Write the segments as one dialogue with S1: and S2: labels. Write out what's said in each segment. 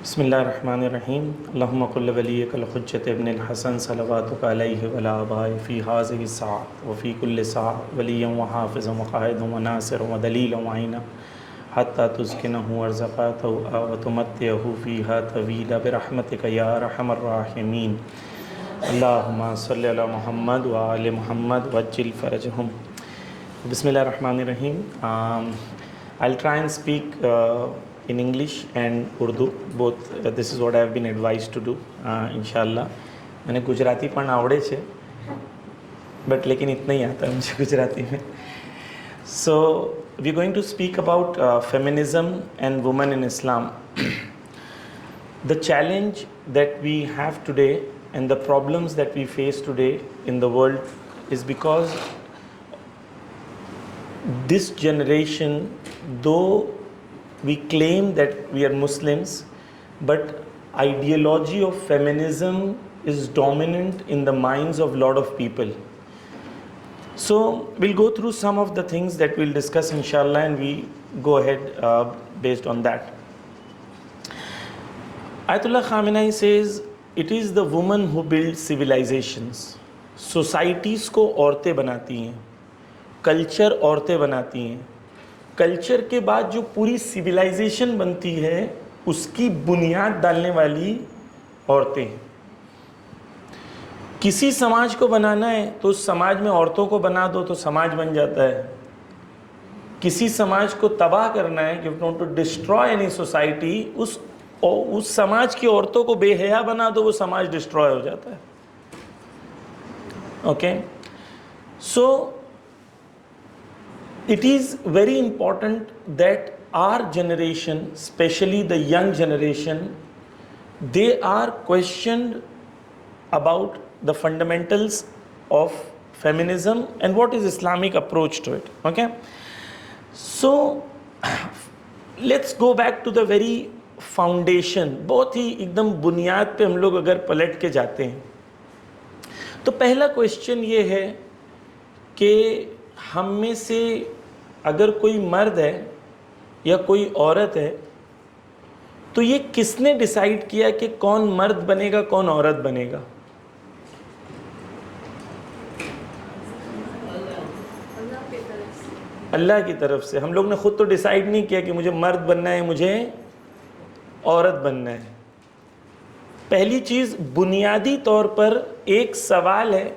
S1: بسم اللہ الرحمن الرحیم اللہم قل ولیک الحجت ابن الحسن صلواتک علیہ ولا آبائی فی حاضر الساعت وفی کل ساعت ولیا وحافظ وقائد وناصر ودلیل وعینہ حتی تسکنہ ارزقاتہ وتمتعہ فیہا طویلا برحمتک یا ارحم الراحمین اللہم صلی علی محمد وآل محمد وعجل فرجہم. بسم اللہ الرحمن الرحیم. I'll try and speak in English and Urdu both. This is what I have been advised to do. Inshallah. मैंने गुजराती पढ़ना आवड़े छे, but लेकिन इतना ही आता है मुझे गुजराती में. So we're going to speak about feminism and women in Islam. The challenge that we have today and the problems that we face today in the world is because this generation, though we claim that we are Muslims, but ideology of feminism is dominant in the minds of a lot of people. So we'll go through some of the things that we'll discuss inshallah, and we go ahead based on that. Ayatollah Khamenei says it is the woman who builds civilizations. Societies को औरतें बनाती हैं, culture औरतें बनाती हैं. Culture के बाद जो पूरी सिविलाइजेशन बनती है उसकी बुनियाद डालने वाली औरतें हैं. किसी समाज को बनाना है तो उस समाज में औरतों को बना दो तो समाज बन जाता है. किसी समाज को तबाह करना है, you want to destroy any society, उस समाज की औरतों को बेहया बना दो, वो समाज डिस्ट्रॉय हो जाता है. Okay, so it is very important that our generation, especially the young generation, they are questioned about the fundamentals of feminism and what is Islamic approach to it. Okay, so let's go back to the very foundation. बहुत ही एकदम बुनियाद पे हम लोग अगर पलट के जाते हैं तो पहला क्वेश्चन ये है कि हम में से अगर कोई मर्द है या कोई औरत है तो ये किसने डिसाइड किया कि कौन मर्द बनेगा कौन औरत बनेगा? अल्लाह की तरफ से. हम लोग ने खुद तो डिसाइड नहीं किया कि मुझे मर्द बनना है, मुझे औरत बनना है. पहली चीज़, बुनियादी तौर पर एक सवाल है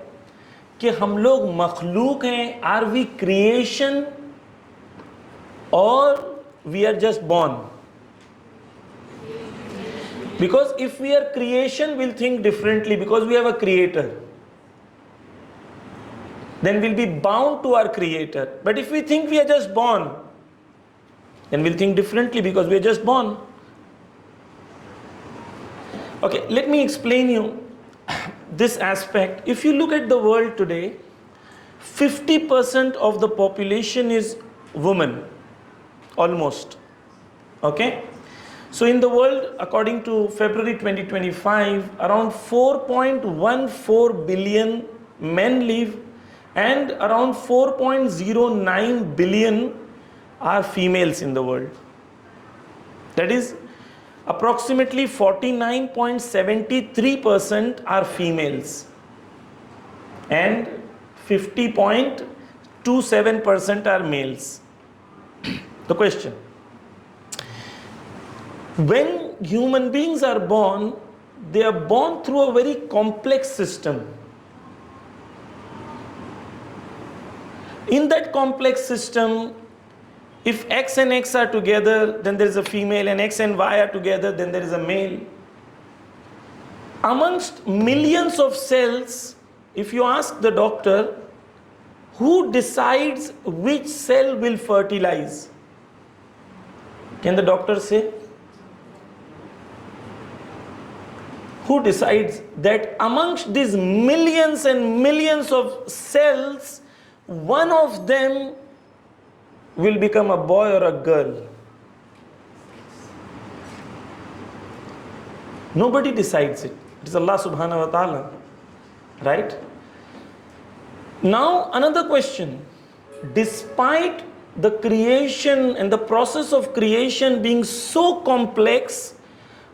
S1: कि हम लोग मखलूक हैं, are we creation or we are just born? Because if we are creation, we'll think differently because we have a creator. Then we'll be bound to our creator. But if we think we are just born, then we'll think differently because we are just born. Okay, let me explain you this aspect. If you look at the world today, 50% of the population is women. Almost. Okay, so in the world, according to February 2025, around 4.14 billion men live and around 4.09 billion are females in the world. That is approximately 49.73% are females and 50.27% are males. The question, when human beings are born, they are born through a very complex system. In that complex system, if X and X are together, then there is a female, and X and Y are together, then there is a male. Amongst millions of cells, if you ask the doctor, who decides which cell will fertilize? Can the doctor say? Who decides that amongst these millions and millions of cells, one of them will become a boy or a girl? Nobody decides it. It is Allah subhanahu wa ta'ala. Right? Now another question. Despite the creation and the process of creation being so complex,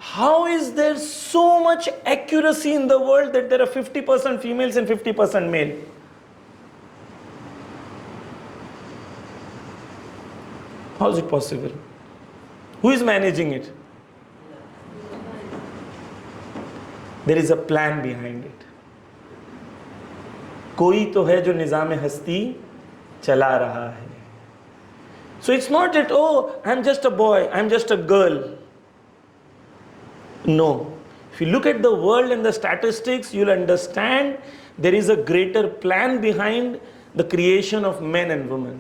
S1: How is there so much accuracy in the world that there are 50% females and 50% male? How is it possible? Who is managing it? There is a plan behind it. कोई तो है जो निज़ाम हस्ती चला रहा है. So it's not that, oh, I'm just a boy, I'm just a girl. No. If you look at the world and the statistics, you'll understand there is a greater plan behind the creation of men and women.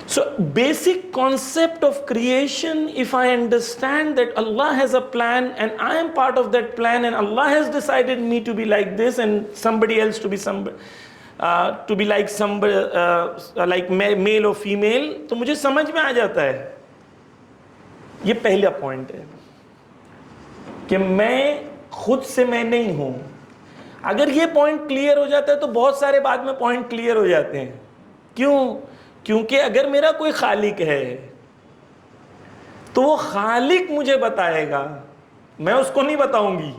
S1: So basic concept of creation, if I understand that Allah has a plan and I am part of that plan and Allah has decided me to be like this and somebody else to be like somebody like male or female, تو مجھے سمجھ میں آ جاتا ہے. یہ پہلا point ہے کہ میں خود سے میں نہیں ہوں. اگر یہ پوائنٹ کلیئر ہو جاتا ہے تو بہت سارے بعد میں پوائنٹ کلیئر ہو جاتے ہیں. کیوں؟ کیونکہ اگر میرا کوئی خالق ہے تو وہ خالق مجھے بتائے گا, میں اس کو نہیں بتاؤں گی.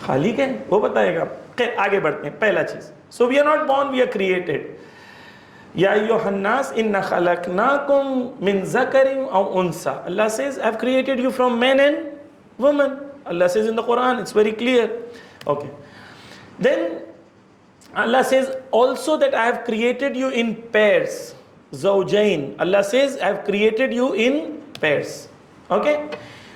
S1: خالق ہے, وہ بتائے گا. آگے بڑھتے ہیں. پہلا چیز, so we are not born, we are created. یا ایھا الناس ان خلقناکم من ذکر او انثی. Allah says, I have created you from men and women. Allah says in the Quran, it's very clear. Okay. Then Allah says also that I have created you in pairs. Zawjain. Allah says, I have created you in pairs. Okay.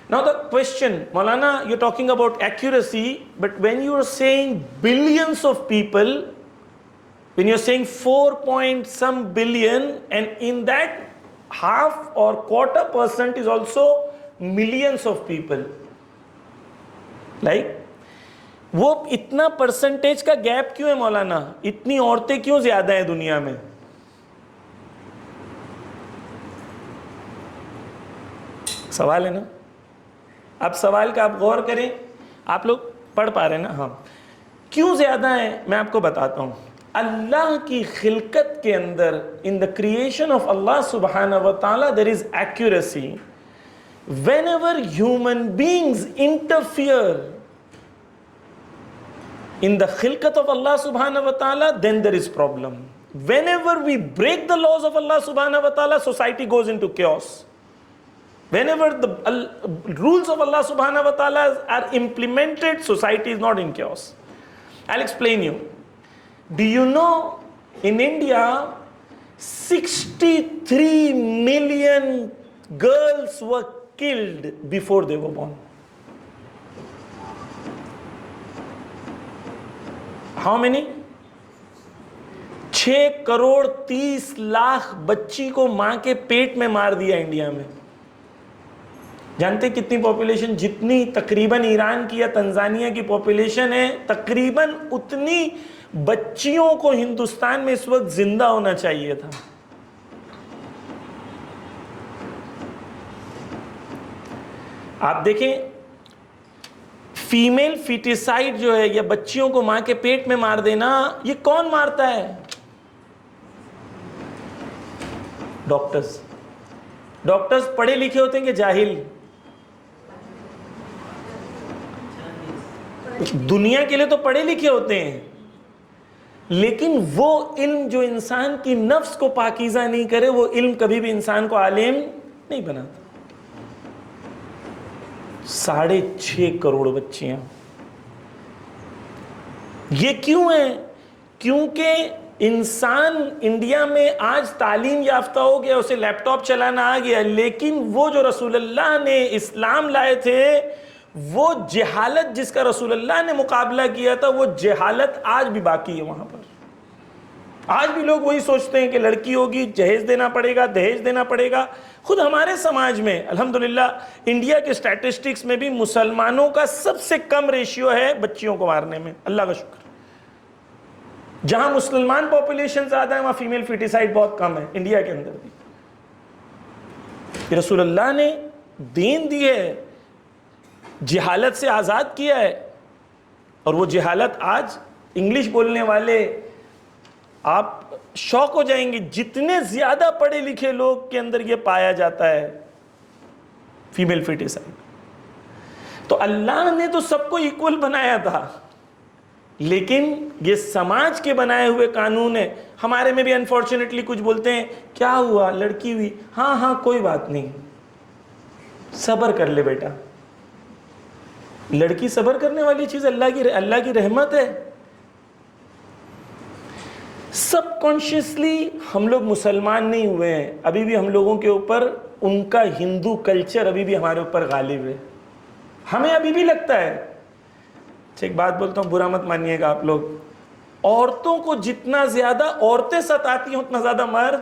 S1: Now the question, Maulana, you're talking about accuracy, but when you are saying billions of people, when you're saying 4 point some billion, and in that half or quarter% is also millions of people, like وہ اتنا percentage کا gap کیوں ہے مولانا؟ اتنی عورتیں کیوں زیادہ ہیں دنیا میں؟ سوال ہے نا. اب سوال کا آپ غور کریں. آپ لوگ پڑھ پا رہے ہیں نا؟ ہاں. کیوں زیادہ ہیں میں آپ کو بتاتا ہوں. اللہ کی خلقت کے اندر, in the creation of Allah subhanahu wa ta'ala, there is accuracy. Whenever human beings interfere in the khilqat of Allah subhanahu wa ta'ala, then there is problem. Whenever we break the laws of Allah subhanahu wa ta'ala, society goes into chaos. Whenever the rules of Allah subhanahu wa ta'ala are implemented, society is not in chaos. I'll explain you. Do you know in India 63 million girls were killed before they were born? How many? 6 crore 30 lakh بچی کو ماں کے پیٹ میں مار دیا India میں. جانتے کتنی پاپولیشن؟ جتنی تقریباً ایران کی یا تنزانیہ کی پاپولیشن ہے, تقریباً اتنی بچیوں کو ہندوستان میں اس وقت زندہ ہونا چاہیے تھا. آپ دیکھیں فیمیل فیٹیسائڈ جو ہے, یا بچیوں کو ماں کے پیٹ میں مار دینا, یہ کون مارتا ہے؟ ڈاکٹرز. ڈاکٹرز پڑھے لکھے ہوتے ہیں کہ جاہل؟ دنیا کے لیے تو پڑھے لکھے ہوتے ہیں, لیکن وہ علم جو انسان کی نفس کو پاکیزہ نہیں کرے, وہ علم کبھی بھی انسان کو عالم نہیں بناتا. 6.5 کروڑ بچیاں. یہ کیوں ہے؟ کیونکہ انسان انڈیا میں آج تعلیم یافتہ ہو گیا, اسے لیپ ٹاپ چلانا آ گیا, لیکن وہ جو رسول اللہ نے اسلام لائے تھے, وہ جہالت جس کا رسول اللہ نے مقابلہ کیا تھا, وہ جہالت آج بھی باقی ہے وہاں پر. آج بھی لوگ وہی سوچتے ہیں کہ لڑکی ہوگی جہیز دینا پڑے گا, دہیج دینا پڑے گا. خود ہمارے سماج میں الحمدللہ انڈیا کے سٹیٹسٹکس میں بھی مسلمانوں کا سب سے کم ریشیو ہے بچیوں کو مارنے میں, اللہ کا شکر. جہاں مسلمان پاپولیشن زیادہ ہے وہاں فیمیل فیٹیسائڈ بہت کم ہے, انڈیا کے اندر بھی. رسول اللہ نے دین دی ہے, جہالت سے آزاد کیا ہے, اور وہ جہالت آج انگلش بولنے والے, آپ شوق ہو جائیں گے جتنے زیادہ پڑھے لکھے لوگ کے اندر یہ پایا جاتا ہے. فیمیل فیٹیسائڈ. تو اللہ نے تو سب کو ایکول بنایا تھا, لیکن یہ سماج کے بنائے ہوئے قانون ہے. ہمارے میں بھی انفارچونیٹلی کچھ بولتے ہیں کیا ہوا, لڑکی ہوئی, ہاں کوئی بات نہیں, صبر کر لے بیٹا. لڑکی صبر کرنے والی چیز اللہ کی رحمت ہے. سب کانشیسلی ہم لوگ مسلمان نہیں ہوئے ہیں, ابھی بھی ہم لوگوں کے اوپر ان کا ہندو کلچر ابھی بھی ہمارے اوپر غالب ہے. ہمیں ابھی بھی لگتا ہے, ایک بات بولتا ہوں برا مت مانیے گا آپ لوگ, عورتوں کو جتنا زیادہ عورتیں ستاتی ہیں اتنا زیادہ مرد,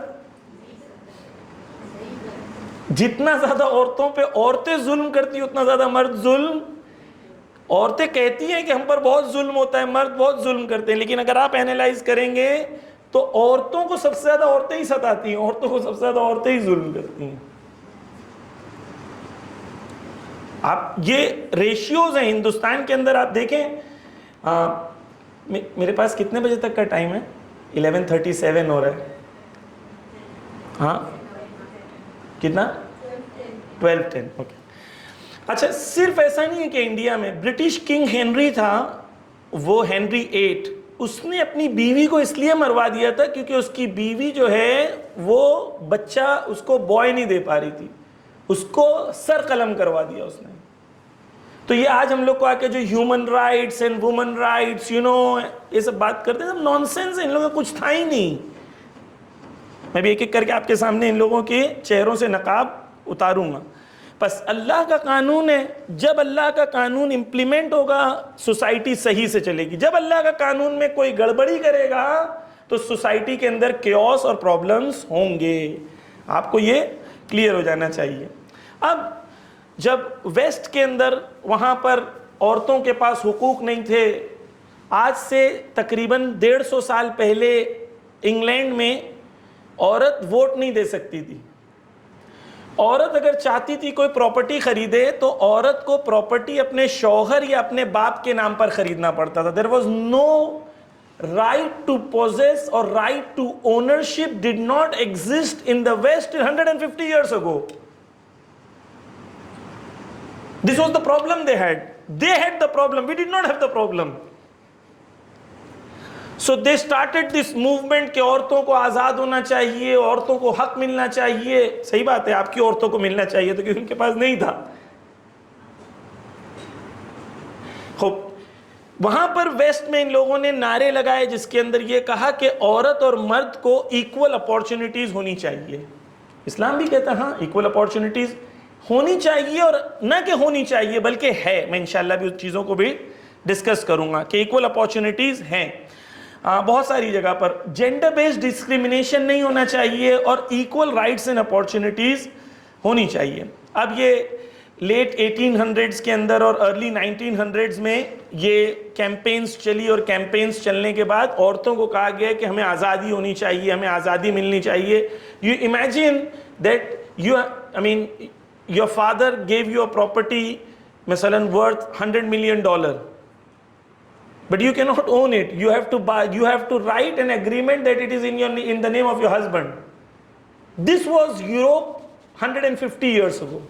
S1: جتنا زیادہ عورتوں پہ عورتیں ظلم کرتی ہیں اتنا زیادہ مرد ظلم. عورتیں کہتی ہیں کہ ہم پر بہت ظلم ہوتا ہے, مرد بہت ظلم کرتے ہیں, لیکن اگر آپ اینالائز کریں گے تو عورتوں کو سب سے زیادہ عورتیں ہی ستاتی ہیں, عورتوں کو سب سے زیادہ عورتیں ہی ظلم کرتی ہیں. آپ یہ ریشیوز ہیں ہندوستان کے اندر. آپ دیکھیں میرے پاس کتنے بجے تک کا ٹائم ہے؟ 11:37 ہو رہا ہے. ہاں کتنا؟ 12:10. اوکے. اچھا, صرف ایسا نہیں ہے کہ انڈیا میں برٹش کنگ ہنری تھا, وہ ہنری 8, اس نے اپنی بیوی کو اس لیے مروا دیا تھا کیونکہ اس کی بیوی جو ہے وہ بچہ اس کو بوائے نہیں دے پا رہی تھی, اس کو سر قلم کروا دیا اس نے. تو یہ آج ہم لوگ کو آ کے جو human rights and women rights یہ سب بات کرتے ہیں, سب نان سینس ہے, ان لوگوں کا کچھ تھا ہی نہیں. میں بھی ایک ایک کر کے آپ کے سامنے ان لوگوں کے چہروں سے نقاب اتاروں گا. بس اللہ کا قانون ہے, جب اللہ کا قانون امپلیمنٹ ہوگا سوسائٹی صحیح سے چلے گی. جب اللہ کا قانون میں کوئی گڑبڑی کرے گا تو سوسائٹی کے اندر کیوس اور پرابلمز ہوں گے. آپ کو یہ کلیئر ہو جانا چاہیے. اب جب ویسٹ کے اندر وہاں پر عورتوں کے پاس حقوق نہیں تھے, آج سے تقریباً 150 سال پہلے انگلینڈ میں عورت ووٹ نہیں دے سکتی تھی. عورت اگر چاہتی تھی کوئی پراپرٹی خریدے تو عورت کو پراپرٹی اپنے شوہر یا اپنے باپ کے نام پر خریدنا پڑتا تھا. There was no right to possess or right to ownership did not exist in the West 150 years ago. This was the problem they had. They had the problem. We did not have the problem. So they started this movement کہ عورتوں کو آزاد ہونا چاہیے, عورتوں کو حق ملنا چاہیے. صحیح بات ہے, آپ کی عورتوں کو ملنا چاہیے تو کیونکہ ان کے پاس نہیں تھا. خوب وہاں پر ویسٹ میں ان لوگوں نے نعرے لگائے جس کے اندر یہ کہا کہ عورت اور مرد کو ایکول اپارچونٹیز ہونی چاہیے. اسلام بھی کہتا ہے ہاں ایکول اپارچونٹیز ہونی چاہیے, اور نہ کہ ہونی چاہیے بلکہ ہے. میں انشاءاللہ بھی اس چیزوں کو بھی ڈسکس کروں گا کہ ایکول اپارچونٹیز ہیں بہت ساری جگہ پر. جینڈر بیسڈ ڈسکریمنیشن نہیں ہونا چاہیے اور ایکول رائٹس اینڈ اپارچونٹیز ہونی چاہیے. اب یہ لیٹ 1800s کے اندر اور ارلی 1900s میں یہ کیمپینز چلی, اور کیمپینز چلنے کے بعد عورتوں کو کہا گیا کہ ہمیں آزادی ہونی چاہیے, ہمیں آزادی ملنی چاہیے. You imagine that your father gave you a property مثلاً worth $100 million, but you cannot own it. You have to buy, you have to write an agreement that it is in the name of your husband. This was Europe 150 years ago.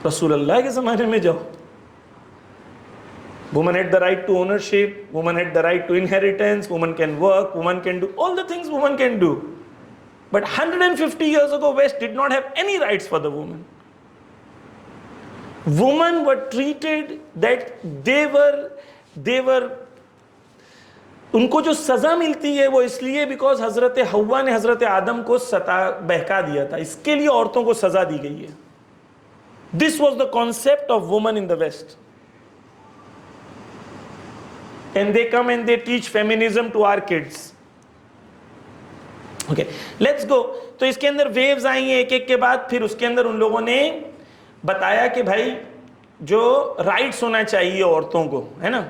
S1: رسول اللہ کے زمانے میں جاؤ, woman had the right to ownership, woman had the right to inheritance, woman can work, woman can do all the things woman can do. But 150 years ago, West did not have any rights for the woman. Women were treated that they were ان کو جو سزا ملتی ہے وہ اس لیے because حضرت حوا نے حضرت آدم کو بہکا دیا تھا, اس کے لیے عورتوں کو سزا دی گئی ہے. This was the concept of woman in the West. And they come and they teach feminism to our kids. Okay let's go. تو اس کے اندر ویوز آئی ہیں ایک ایک کے بعد. پھر اس کے اندر ان لوگوں نے بتایا کہ بھائی جو رائٹس ہونا چاہیے عورتوں کو, ہے نا,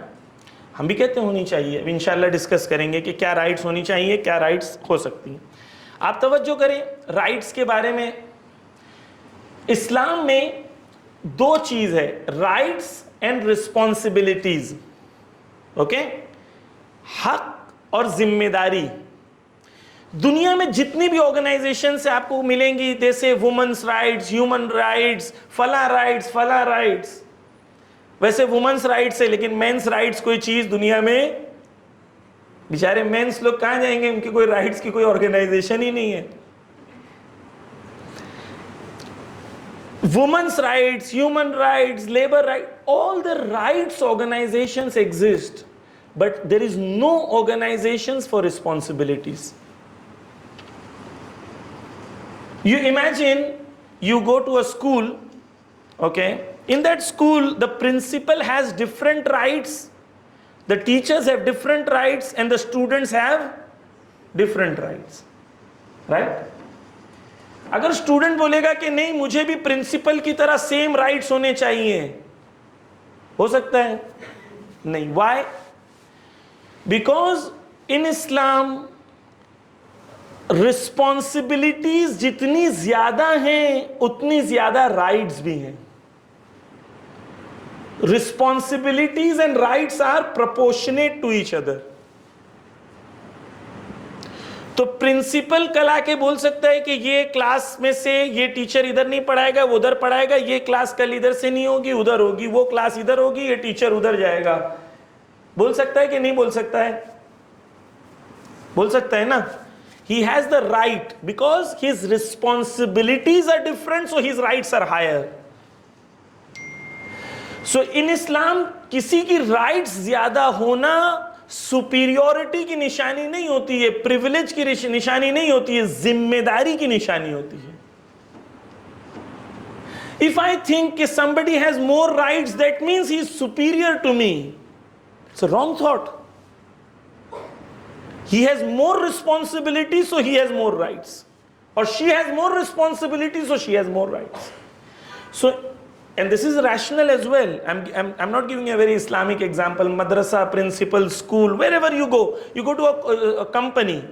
S1: ہم بھی کہتے ہیں ہونی چاہیے. اب انشاءاللہ ڈسکس کریں گے کہ کیا رائٹس ہونی چاہیے, کیا رائٹس ہو سکتی ہیں. آپ توجہ کریں رائٹس کے بارے میں. اسلام میں دو چیز ہے, رائٹس اینڈ رسپانسبلٹیز. اوکے, حق اور ذمہ داری. دنیا میں جتنی بھی آرگنائزیشن سے آپ کو ملیں گی جیسے وومنس رائٹس, ہیومن رائٹس, فلاں رائٹس, ویسے وومنس رائٹس ہے لیکن مینس رائٹس کوئی چیز دنیا میں, بیچارے مینس لوگ کہاں جائیں گے, ان کی کوئی رائٹس کی کوئی آرگنائزیشن ہی نہیں ہے. Women's rights, human rights, labor rights, all the rights organizations exist, but there is no organizations for responsibilities. You imagine you go to a school, okay, in that school the principal has different rights, the teachers have different rights, and the students have different rights, right? اگر student بولے گا کہ نہیں مجھے بھی principal کی طرح same rights ہونے چاہیے, ہو سکتا ہے؟ نہیں. Why? Because in Islam responsibilities جتنی زیادہ ہیں اتنی زیادہ رائٹس بھی ہیں. Responsibilities and rights are proportionate to each other. تو پرنسپل کل آ کے بول سکتا ہے کہ یہ کلاس میں سے یہ ٹیچر ادھر نہیں پڑھائے گا, وہ ادھر پڑھائے گا, یہ کلاس کل ادھر سے نہیں ہوگی ادھر ہوگی, وہ کلاس ادھر ہوگی, یہ ٹیچر ادھر جائے گا. بول سکتا ہے کہ نہیں بول سکتا ہے؟ بول سکتا ہے نا. He has the right because his responsibilities are different, so his rights are higher. So in Islam کسی کی رائٹس زیادہ ہونا سپیریورٹی کی نشانی نہیں ہوتی ہے, پریویلیج کی نشانی نہیں ہوتی ہے, ذمہ داری کی نشانی ہوتی ہے. If I think کہ somebody has more rights, that means he is superior to me. It's a wrong thought. He has more responsibilities, so he has more rights. Or she has more responsibilities, so she has more rights. So, and this is rational as well. I'm not giving a very Islamic example. Madrasa, principal, school, wherever you go to a company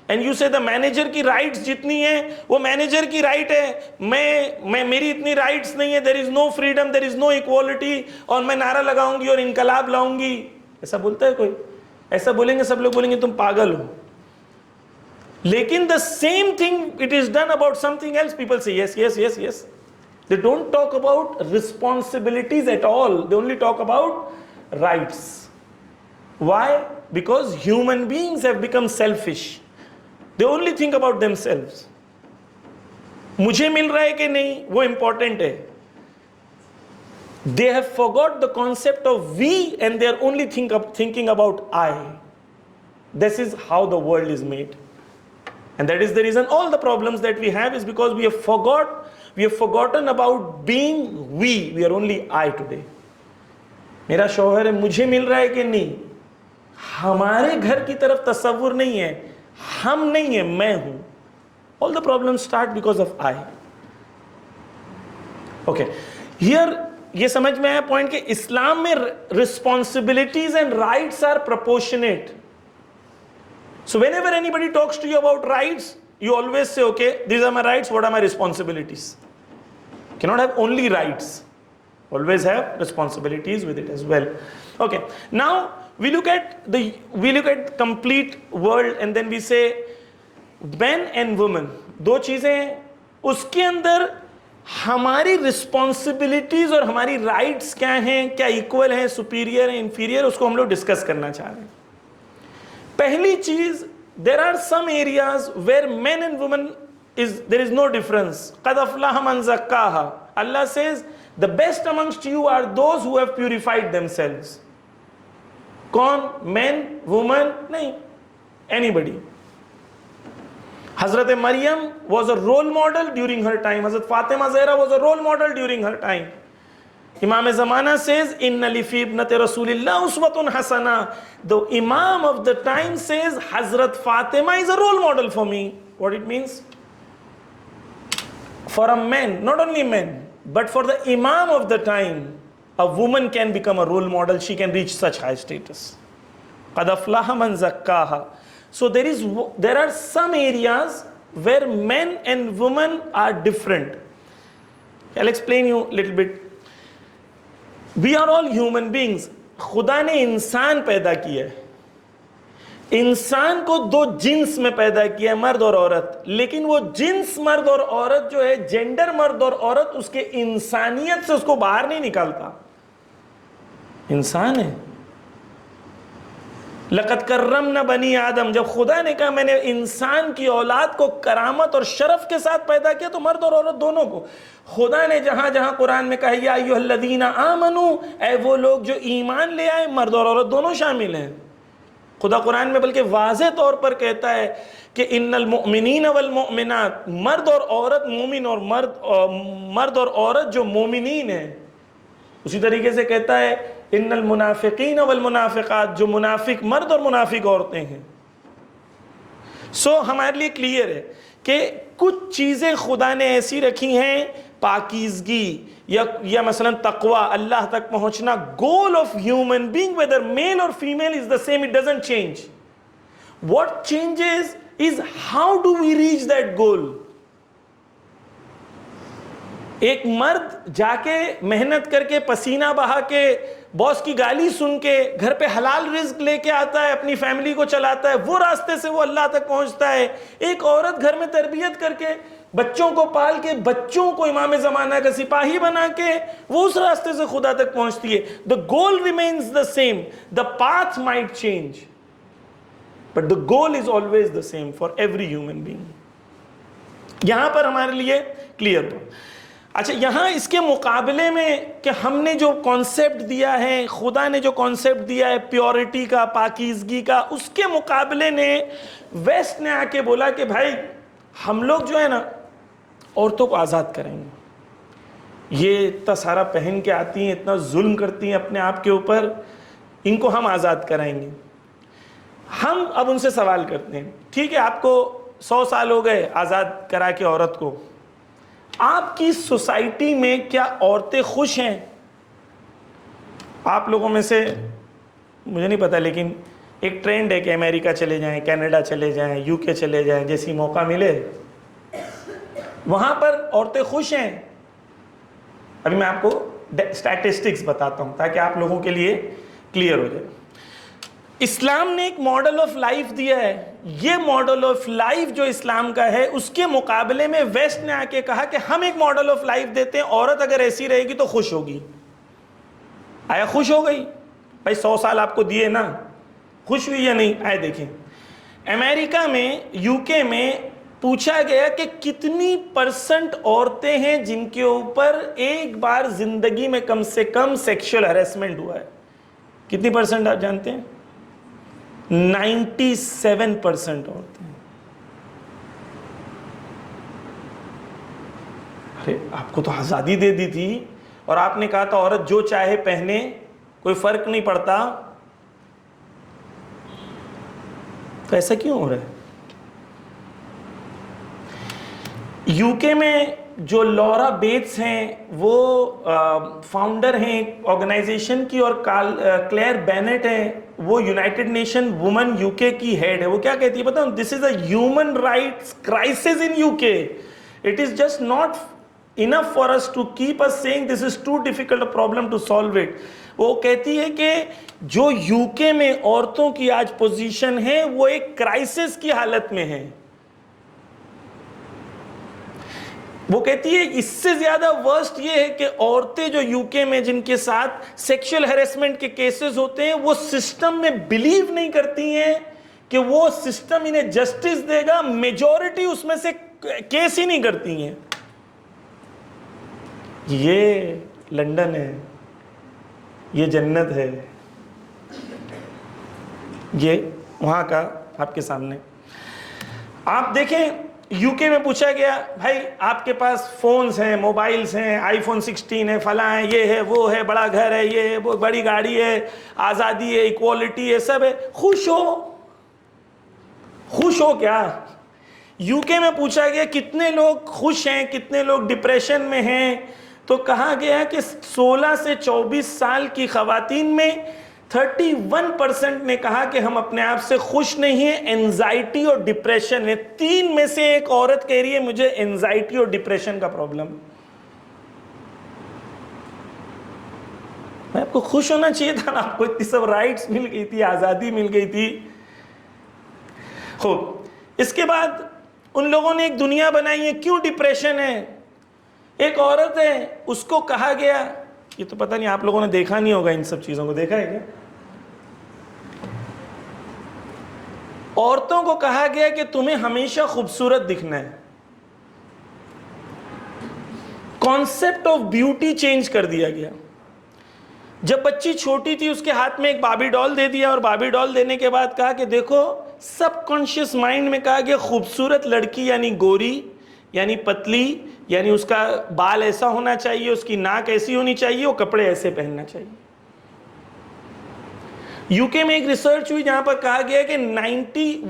S1: and you say the manager ki rights jitni hai, wo manager ki right hai, meri itni rights nahi hai, there is no freedom, there is no equality, aur main nara lagaungi aur inqilab laungi. Aisa bolta hai koi? Aisa bolenge sab log bolenge tum pagal ho. Lekin the same thing it is done about something else, people say yes, yes, yes, yes. They don't talk about responsibilities at all. They only talk about rights. Why? Because human beings have become selfish. They only think about themselves. مجھے مل رہا ہے کہ نہیں وہ important ہے. They have forgot the concept of we and they are only thinking about I. This is how the world is made. And that is the reason all the problems that we have is because we have forgotten about being we. We are only I today. میرا شوہر ہے مجھے مل رہا ہے کہ نہیں, ہمارے گھر کی طرف تصور نہیں ہے, ہم نہیں ہیں, میں ہوں. All the problems start because of I. Okay. Here یہ سمجھ میں آیا پوائنٹ کہ اسلام میں responsibilities and rights are proportionate. So whenever anybody talks to you about rights, you always say, okay, these are my rights, what are my responsibilities? You cannot have only rights. Always have responsibilities with it as well. Okay. Now we look at complete world and then we say men and women. دو چیزیں ہیں, اس کے اندر ہماری responsibilities اور ہماری rights کیا ہیں, کیا equal ہیں, superior ہیں, inferior, اس کو ہم لوگ ڈسکس کرنا چاہ رہے ہیں. پہلی چیز, there are some areas where men and women there is no difference. قَدْ أَفْلَحَ مَنْ زَكَّاهَا. Allah says, the best amongst you are those who have purified themselves. کون؟ Men, women? نہیں, anybody. Hazrat Maryam was a role model during her time. Hazrat Fatima Zahra was a role model during her time. Imam Zamana says, Inna li fi ibnati Rasulillah uswatun hasana. The Imam of the time says, Hazrat Fatima is a role model for me. What it means? For a man, not only men, but for the Imam of the time, a woman can become a role model. She can reach such high status. قَدْ أَفْلَحَ مَنْ زَكَّاهَا. So there are some areas where men and women are different. I'll explain you a little bit. We are all human beings. خدا نے انسان پیدا کیا ہے. انسان کو دو جنس میں پیدا کیا ہے، مرد اور عورت، لیکن وہ جنس مرد اور عورت جو ہے، جینڈر مرد اور عورت، اس کے انسانیت سے اس کو باہر نہیں نکالتا، انسان ہے۔ لقد کرمنا بنی آدم، جب خدا نے کہا میں نے انسان کی اولاد کو کرامت اور شرف کے ساتھ پیدا کیا، تو مرد اور عورت دونوں کو۔ خدا نے جہاں جہاں قرآن میں کہا یا ایھا الذین آمنو، اے وہ لوگ جو ایمان لے آئے، مرد اور عورت دونوں شامل ہیں۔ خدا قرآن میں بلکہ واضح طور پر کہتا ہے کہ ان المؤمنین والمؤمنات، مرد اور عورت مومن، اور مرد اور عورت جو مومنین ہیں۔ اسی طریقے سے کہتا ہے ان المنافقین والمنافقات، جو منافق مرد اور منافق عورتیں ہیں۔ سو ہمارے لیے کلیئر ہے کہ کچھ چیزیں خدا نے ایسی رکھی ہیں، پاکیزگی یا مثلا تقوی، اللہ تک پہنچنا، goal of human being whether male اور female is the same, it doesn't change. What changes is how do we reach that goal. ایک مرد جا کے محنت کر کے پسینہ بہا کے باس کی گالی سن کے گھر پہ حلال رزق لے کے آتا ہے، اپنی فیملی کو چلاتا ہے، وہ راستے سے وہ اللہ تک پہنچتا ہے۔ ایک عورت گھر میں تربیت کر کے، بچوں کو پال کے، بچوں کو امام زمانہ کا سپاہی بنا کے، وہ اس راستے سے خدا تک پہنچتی ہے۔ the goal remains the same, the path might change, but the goal is always the same for every human being۔ یہاں پر ہمارے لیے کلیئر ہو۔ اچھا، یہاں اس کے مقابلے میں کہ ہم نے جو کانسیپٹ دیا ہے، خدا نے جو کانسیپٹ دیا ہے پیورٹی کا، پاکیزگی کا، اس کے مقابلے نے ویسٹ نے آ کے بولا کہ بھائی ہم لوگ جو ہے نا عورتوں کو آزاد کریں گے، یہ اتنا سارا پہن کے آتی ہیں، اتنا ظلم کرتی ہیں اپنے آپ کے اوپر، ان کو ہم آزاد کرائیں گے۔ ہم اب ان سے سوال کرتے ہیں، ٹھیک ہے آپ کو 100 سال ہو گئے آزاد کرا کے عورت کو، آپ کی سوسائٹی میں کیا عورتیں خوش ہیں؟ آپ لوگوں میں سے مجھے نہیں پتا، لیکن ایک ٹرینڈ ہے کہ امریکہ چلے جائیں، کینیڈا چلے جائیں، یو کے چلے جائیں، جیسی موقع ملے وہاں پر عورتیں خوش ہیں۔ ابھی میں آپ کو اسٹیٹسٹکس بتاتا ہوں تاکہ آپ لوگوں کے لیے کلیئر ہو جائے۔ اسلام نے ایک ماڈل آف لائف دیا ہے، یہ ماڈل آف لائف جو اسلام کا ہے، اس کے مقابلے میں ویسٹ نے آ کے کہا کہ ہم ایک ماڈل آف لائف دیتے ہیں، عورت اگر ایسی رہے گی تو خوش ہوگی۔ آیا خوش ہو گئی؟ بھائی 100 سال آپ کو دیے نا، خوش ہوئی یا نہیں؟ آئے دیکھیں، امریکہ میں، یو کے میں پوچھا گیا کہ کتنی % عورتیں ہیں جن کے اوپر ایک بار زندگی میں کم سے کم سیکشل ہریسمنٹ ہوا ہے۔ کتنی % آپ جانتے ہیں؟ 97% عورتیں۔ ارے آپ کو تو آزادی دے دی تھی اور آپ نے کہا تھا عورت جو چاہے پہنے، کوئی فرق نہیں پڑتا، تو ایسا کیوں ہو رہا ہے؟ یو کے میں جو لورا بیٹس ہیں، وہ فاؤنڈر ہیں آرگنائزیشن کی، اور کلیئر بینٹ ہیں، وہ یونائٹڈ نیشن وومن یو کے کی ہیڈ ہے۔ وہ کیا کہتی ہے بتاؤ؟ This is a human rights crisis in UK it, is just not ناٹ enough for us to keep us saying this is too difficult a problem to solve it۔ وہ کہتی ہے کہ جو یو کے میں عورتوں کی آج پوزیشن ہے وہ ایک کرائسس کی حالت میں ہے۔ وہ کہتی ہے اس سے زیادہ ورسٹ یہ ہے کہ عورتیں جو یو کے میں جن کے ساتھ سیکشل ہیرسمنٹ کے کیسز ہوتے ہیں، وہ سسٹم میں بلیو نہیں کرتی ہیں کہ وہ سسٹم انہیں جسٹس دے گا، میجورٹی اس میں سے کیس ہی نہیں کرتی ہیں۔ یہ لندن ہے، یہ جنت ہے، یہ وہاں کا آپ کے سامنے۔ آپ دیکھیں یو کے میں پوچھا گیا بھائی آپ کے پاس فونز ہیں، موبائلز ہیں، آئی فون 16 ہے، فلاں ہے، یہ ہے، وہ ہے، بڑا گھر ہے، یہ ہے، وہ بڑی گاڑی ہے، آزادی ہے، ایکوالٹی ہے، سب ہے، خوش ہو؟ خوش ہو کیا؟ یو کے میں پوچھا گیا کتنے لوگ خوش ہیں، کتنے لوگ ڈپریشن میں ہیں، تو کہا گیا کہ 16 سے 24 سال کی خواتین میں 31% نے کہا کہ ہم اپنے آپ سے خوش نہیں ہیں، اینزائٹی اور ڈپریشن ہے۔ 3 میں سے 1 عورت کہہ رہی ہے مجھے اینزائٹی اور ڈپریشن کا پرابلم۔ میں آپ کو خوش ہونا چاہیے تھا نا، آپ کو اتنی سب رائٹس مل گئی تھی، آزادی مل گئی تھی، خوب، اس کے بعد ان لوگوں نے ایک دنیا بنائی ہے. کیوں ڈپریشن ہے؟ ایک عورت ہے، اس کو کہا گیا، یہ تو پتہ نہیں آپ لوگوں نے دیکھا نہیں ہوگا، ان سب چیزوں کو دیکھا ہے کیا؟ عورتوں کو کہا گیا کہ تمہیں ہمیشہ خوبصورت دکھنا ہے. کانسیپٹ آف بیوٹی چینج کر دیا گیا. جب بچی چھوٹی تھی اس کے ہاتھ میں ایک بابی ڈال دے دیا، اور بابی ڈال دینے کے بعد کہا کہ دیکھو، سب کانشیس مائنڈ میں کہا کہ خوبصورت لڑکی یعنی گوری، یعنی پتلی، یعنی اس کا بال ایسا ہونا چاہیے، اس کی ناک ایسی ہونی چاہیے، وہ کپڑے ایسے پہننا چاہیے. یو کے میں ایک ریسرچ ہوئی جہاں پر کہا گیا کہ 90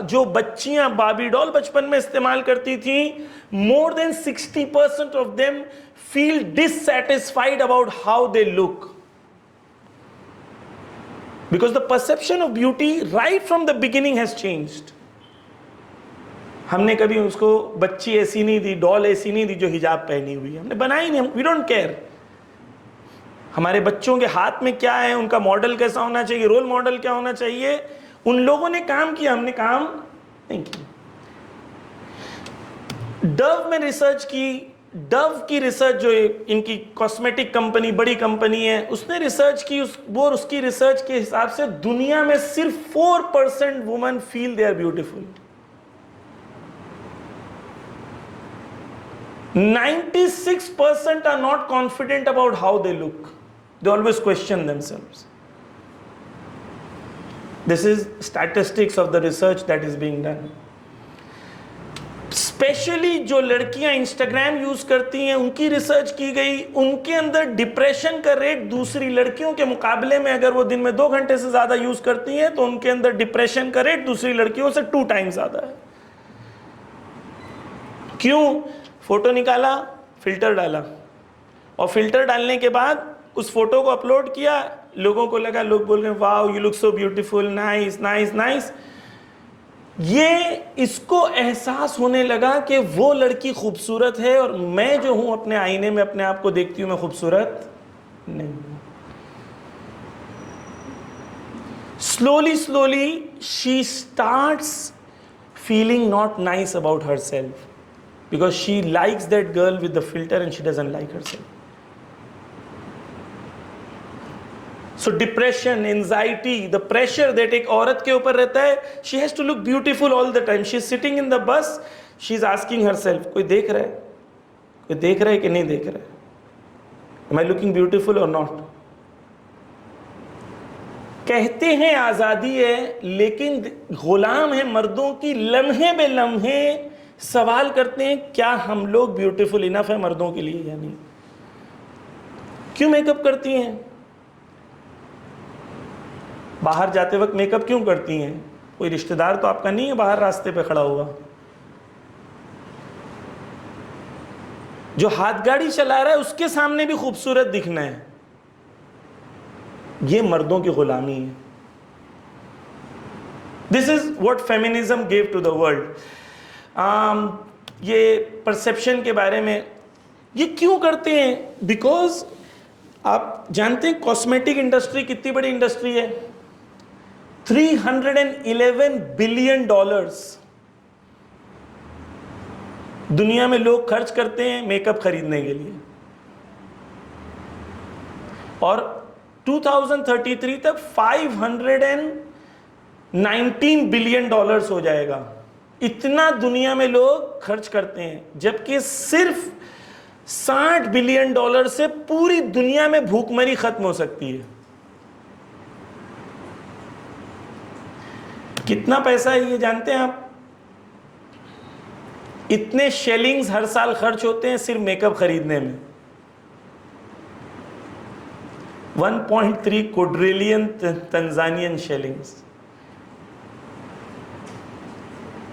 S1: جو بچیاں بابی ڈال بچپن میں استعمال کرتی تھیں، more than 60% of them feel dissatisfied about how they look. Because the perception of beauty right from the beginning has changed. ہم نے کبھی اس کو بچی ایسی نہیں دی، ڈال ایسی نہیں دی جو حجاب پہنی ہوئی ہے، ہم نے بنائی نہیں. we don't care. ہمارے بچوں کے ہاتھ میں کیا ہے، ان کا ماڈل کیسا ہونا چاہیے، رول ماڈل کیا ہونا چاہیے، ان لوگوں نے کام کیا، ہم نے کام نہیں کیا. ڈو میں ریسرچ کی، ڈو کی ریسرچ جو ان کی کاسمیٹک کمپنی، بڑی کمپنی ہے، اس نے ریسرچ کی، اس کی ریسرچ کے حساب سے دنیا میں صرف 4% women feel they are beautiful. 96% are not confident about how they look. They always question themselves. This is statistics of the research that is being done. Especially جو لڑکیاں انسٹاگرام یوز کرتی ہیں، ان کی ریسرچ کی گئی، ان کے اندر ڈپریشن کا rate دوسری لڑکیوں کے مقابلے میں، اگر وہ دن میں 2 گھنٹے سے زیادہ یوز کرتی ہیں تو ان کے اندر ڈپریشن کا ریٹ دوسری لڑکیوں سے 2 ٹائم زیادہ ہے. کیوں؟ فوٹو نکالا، فلٹر ڈالا، اور فلٹر ڈالنے کے بعد اس فوٹو کو اپلوڈ کیا، لوگوں کو لگا، لوگ بول رہے ہیں wow you look so beautiful, nice nice nice. یہ اس کو احساس ہونے لگا کہ وہ لڑکی خوبصورت ہے، اور میں جو ہوں اپنے آئینے میں اپنے آپ کو دیکھتی ہوں، میں خوبصورت نہیں ہوں. slowly she starts feeling not nice about herself because she likes that girl with the filter and she doesn't like herself. So depression, anxiety, the pressure that ایک عورت کے اوپر رہتا ہے, she has to look beautiful all the time. She is sitting in the bus, she is asking herself, کوئی دیکھ رہا ہے, کوئی دیکھ رہا ہے کہ نہیں دیکھ رہا ہے, am I looking beautiful or not? کہتے ہیں آزادی ہے, لیکن غلام ہیں مردوں کی. لمحے بے لمحے سوال کرتے ہیں کیا ہم لوگ بیوٹیفل انف ہیں مردوں کے لیے یا نہیں. کیوں میک اپ کرتی ہیں؟ باہر جاتے وقت میک اپ کیوں کرتی ہیں؟ کوئی رشتہ دار تو آپ کا نہیں ہے باہر راستے پہ کھڑا ہوا, جو ہاتھ گاڑی چلا رہا ہے اس کے سامنے بھی خوبصورت دکھنا ہے. یہ مردوں کی غلامی ہے. This is what feminism gave to the world. یہ پرسیپشن کے بارے میں یہ کیوں کرتے ہیں؟ بیکاز آپ جانتے ہیں کاسمیٹک انڈسٹری کتنی بڑی انڈسٹری ہے. $311 بلین دنیا میں لوگ خرچ کرتے ہیں میک اپ خریدنے کے لیے, اور 2033 تک $519 بلین ہو جائے گا. اتنا دنیا میں لوگ خرچ کرتے ہیں, جبکہ صرف $60 بلین سے پوری دنیا میں بھوک مری ختم ہو سکتی ہے. کتنا پیسہ ہے یہ جانتے ہیں آپ؟ اتنے شیلنگز ہر سال خرچ ہوتے ہیں صرف میک اپ خریدنے میں. 1.3 کوڈریلین تنزانین شیلنگز.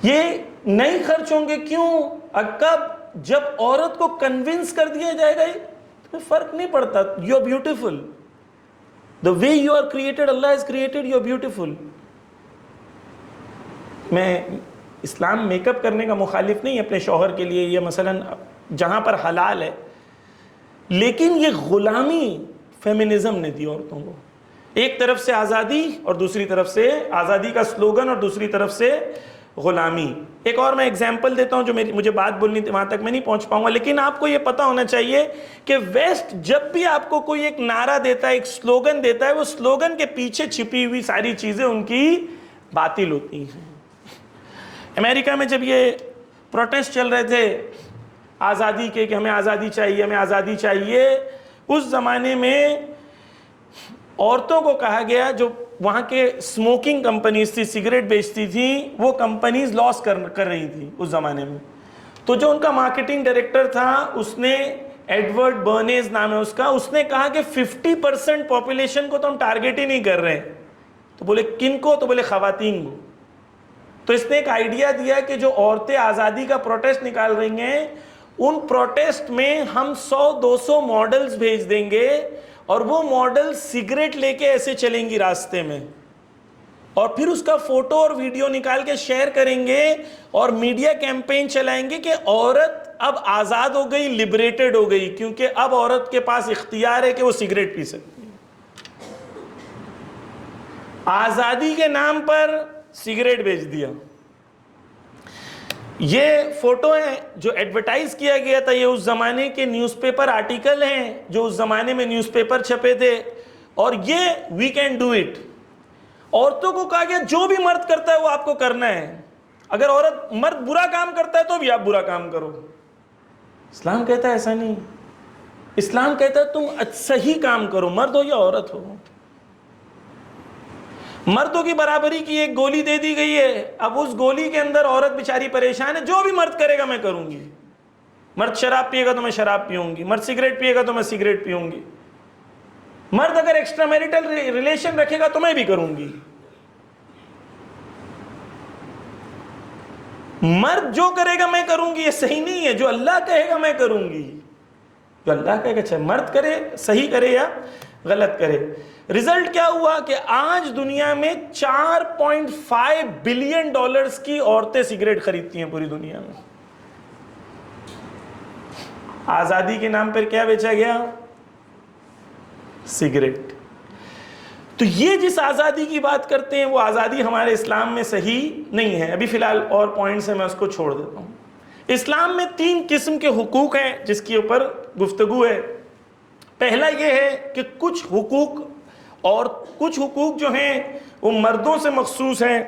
S1: یہ نہیں خرچ ہوں گے کیوں؟ کب؟ جب عورت کو کنونس کر دیا جائے گا تمہیں فرق نہیں پڑتا, you are beautiful, the way you are created, Allah has created, you are beautiful. میں اسلام میک اپ کرنے کا مخالف نہیں اپنے شوہر کے لیے, یہ مثلا جہاں پر حلال ہے, لیکن یہ غلامی فیمنزم نے دی عورتوں کو. ایک طرف سے آزادی اور دوسری طرف سے آزادی کا سلوگن اور دوسری طرف سے غلامی. ایک اور میں اگزامپل دیتا ہوں جو مجھے بات بولنی تھی, وہاں تک میں نہیں پہنچ پاؤں گا, لیکن آپ کو یہ پتا ہونا چاہیے کہ ویسٹ جب بھی آپ کو کوئی ایک نعرہ دیتا ہے, ایک سلوگن دیتا ہے, وہ سلوگن کے پیچھے چھپی ہوئی ساری چیزیں ان کی باطل ہوتی ہیں. امریکہ میں جب یہ پروٹیسٹ چل رہے تھے آزادی کے کہ ہمیں آزادی چاہیے, ہمیں آزادی چاہیے, اس زمانے میں عورتوں کو کہا گیا, جو وہاں کے سموکنگ کمپنیز تھی, سگریٹ بیچتی تھیں, وہ کمپنیز لاس کر رہی تھی اس زمانے میں. تو جو ان کا مارکیٹنگ ڈائریکٹر تھا, اس نے, ایڈورڈ برنیز نام ہے اس کا, اس نے کہا کہ 50% پاپولیشن کو تو ہم ٹارگیٹ ہی نہیں کر رہے. تو بولے کن کو؟ تو بولے خواتین کو. تو اس نے ایک آئیڈیا دیا کہ جو عورتیں آزادی کا پروٹیسٹ نکال رہی ہیں, ان پروٹیسٹ میں ہم 100-200 ماڈلز بھیج دیں گے, اور وہ ماڈل سگریٹ لے کے ایسے چلیں گی راستے میں, اور پھر اس کا فوٹو اور ویڈیو نکال کے شیئر کریں گے, اور میڈیا کیمپین چلائیں گے کہ عورت اب آزاد ہو گئی, لبریٹڈ ہو گئی, کیونکہ اب عورت کے پاس اختیار ہے کہ وہ سگریٹ پی سکتی ہے. آزادی کے نام پر سگریٹ بیچ دیا. یہ فوٹو ہے جو ایڈورٹائز کیا گیا تھا, یہ اس زمانے کے نیوز پیپر آرٹیکل ہیں جو اس زمانے میں نیوز پیپر چھپے تھے, اور یہ وی کین ڈو اٹ. عورتوں کو کہا گیا جو بھی مرد کرتا ہے وہ آپ کو کرنا ہے, اگر مرد برا کام کرتا ہے تو بھی آپ برا کام کرو. اسلام کہتا ہے ایسا نہیں. اسلام کہتا ہے تم صحیح کام کرو, مرد ہو یا عورت ہو. مردوں کی برابری کی ایک گولی دے دی گئی ہے, اب اس گولی کے اندر عورت بیچاری پریشان ہے, جو بھی مرد کرے گا میں کروں گی. مرد شراب پیے گا تو میں شراب پیوں گی, مرد سگریٹ پیے گا تو میں سگریٹ پیوں گی, مرد اگر ایکسٹرا میریٹل ریلیشن رکھے گا تو میں بھی کروں گی. مرد جو کرے گا میں کروں گی, یہ صحیح نہیں ہے. جو اللہ کہے گا میں کروں گی, جو اللہ کہے گا. چاہے مرد کرے, صحیح کرے یا غلط کرے. رزلٹ کیا ہوا کہ آج دنیا میں $4.5 بلین کی عورتیں سگریٹ خریدتی ہیں پوری دنیا میں. آزادی کے نام پر کیا بیچا گیا؟ سگریٹ. تو یہ جس آزادی کی بات کرتے ہیں وہ آزادی ہمارے اسلام میں صحیح نہیں ہے. ابھی فی الحال اور پوائنٹس ہیں, میں اس کو چھوڑ دیتا ہوں. اسلام میں 3 قسم کے حقوق ہیں جس کے اوپر گفتگو ہے. پہلا یہ ہے کہ کچھ حقوق جو ہیں وہ مردوں سے مخصوص ہیں,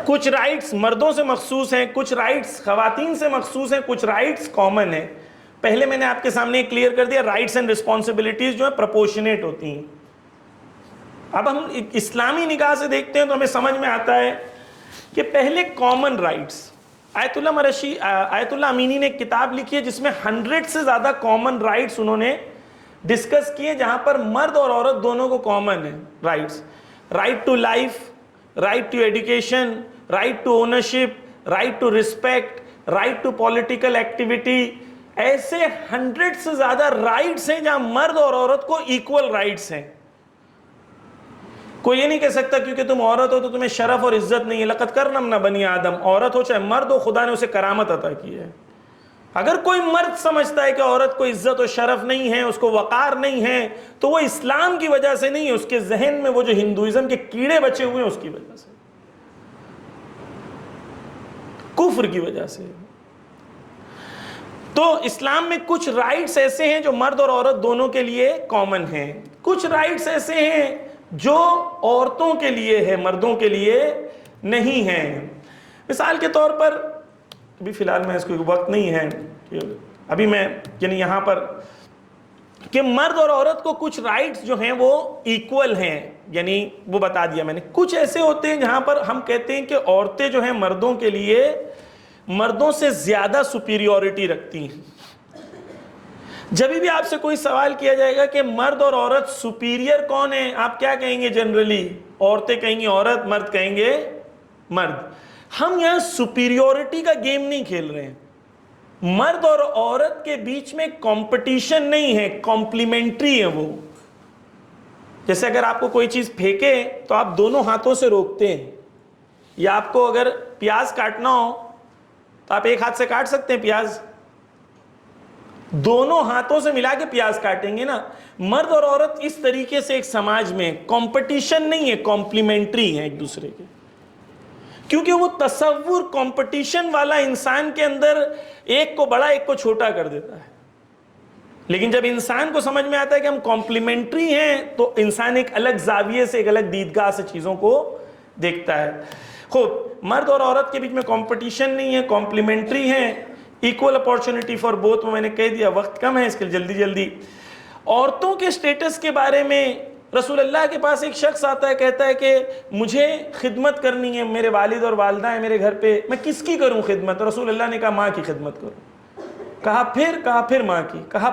S1: کچھ رائٹس مردوں سے مخصوص ہیں, کچھ رائٹس خواتین سے مخصوص ہیں, کچھ رائٹس کامن ہیں. پہلے میں نے آپ کے سامنے کلیئر کر دیا, رائٹس اینڈ رسپانسبلٹیز جو ہیں پرپورشنیٹ ہوتی ہیں. اب ہم اسلامی نگاہ سے دیکھتے ہیں تو ہمیں سمجھ میں آتا ہے کہ پہلے کامن رائٹس. آیت اللہ امینی نے ایک کتاب لکھی ہے جس میں 100 سے زیادہ کامن رائٹس انہوں نے ڈسکس کیے, جہاں پر مرد اور عورت دونوں کو کامن ہیں rights. Right to life, right to education, right to ownership, right to respect, right to political activity. ایسے 100 سے زیادہ رائٹس ہیں جہاں مرد اور عورت کو ایکول رائٹس ہیں. کوئی یہ نہیں کہہ سکتا کیونکہ تم عورت ہو تو تمہیں شرف اور عزت نہیں ہے. لقد کرمنا بنی آدم, عورت ہو چاہے مرد ہو, خدا نے اسے کرامت عطا کی ہے. اگر کوئی مرد سمجھتا ہے کہ عورت کو عزت و شرف نہیں ہے, اس کو وقار نہیں ہے, تو وہ اسلام کی وجہ سے نہیں ہے, اس کے ذہن میں وہ جو ہندوازم کے کیڑے بچے ہوئے ہیں اس کی وجہ سے, کفر کی وجہ سے. تو اسلام میں کچھ رائٹس ایسے ہیں جو مرد اور عورت دونوں کے لیے کامن ہیں, کچھ رائٹس ایسے ہیں جو عورتوں کے لیے ہے, مردوں کے لیے نہیں ہیں. مثال کے طور پر, ابھی فی الحال میں اس کو وقت نہیں ہے ابھی میں یعنی یہاں پر, کہ مرد اور عورت کو کچھ رائٹس جو ہیں وہ ایکول ہیں, یعنی وہ بتا دیا میں نے. کچھ ایسے ہوتے ہیں جہاں پر ہم کہتے ہیں کہ عورتیں جو ہیں مردوں کے لیے مردوں سے زیادہ سپیریورٹی رکھتی ہیں. جب بھی آپ سے کوئی سوال کیا جائے گا کہ مرد اور عورت سپیریئر کون ہے, آپ کیا کہیں گے جنرلی؟ عورتیں کہیں گی عورت, مرد کہیں گے مرد. ہم یہاں سپیریورٹی کا گیم نہیں کھیل رہے ہیں. مرد اور عورت کے بیچ میں کمپٹیشن نہیں ہے, کمپلیمنٹری ہے وہ. جیسے اگر آپ کو کوئی چیز پھینکے تو آپ دونوں ہاتھوں سے روکتے ہیں, یا آپ کو اگر پیاز کاٹنا ہو تو آپ ایک ہاتھ سے کاٹ سکتے ہیں پیاز, دونوں ہاتھوں سے ملا کے پیاز کاٹیں گے نا. مرد اور عورت اس طریقے سے ایک سماج میں کمپٹیشن نہیں ہے, کمپلیمنٹری ہیں ایک دوسرے کے. کیونکہ وہ تصور کمپٹیشن والا انسان کے اندر ایک کو بڑا ایک کو چھوٹا کر دیتا ہے. لیکن جب انسان کو سمجھ میں آتا ہے کہ ہم کمپلیمنٹری ہیں تو انسان ایک الگ زاویے سے, ایک الگ دیدگاہ سے چیزوں کو دیکھتا ہے. خوب, مرد اور عورت کے بیچ میں کمپٹیشن نہیں ہے, کمپلیمنٹری ہیں, ایکول اپارچونٹی فار بوتھ. میں نے کہہ دیا وقت کم ہے اس کے لیے جلدی. عورتوں کے سٹیٹس کے بارے میں رسول اللہ کے پاس ایک شخص آتا ہے, کہتا ہے کہ مجھے خدمت کرنی ہے, میرے والد اور والدہ ہیں میرے گھر پہ, میں کس کی کروں خدمت؟ رسول اللہ نے کہا ماں کی خدمت کرو. کہا پھر ماں کی, کہا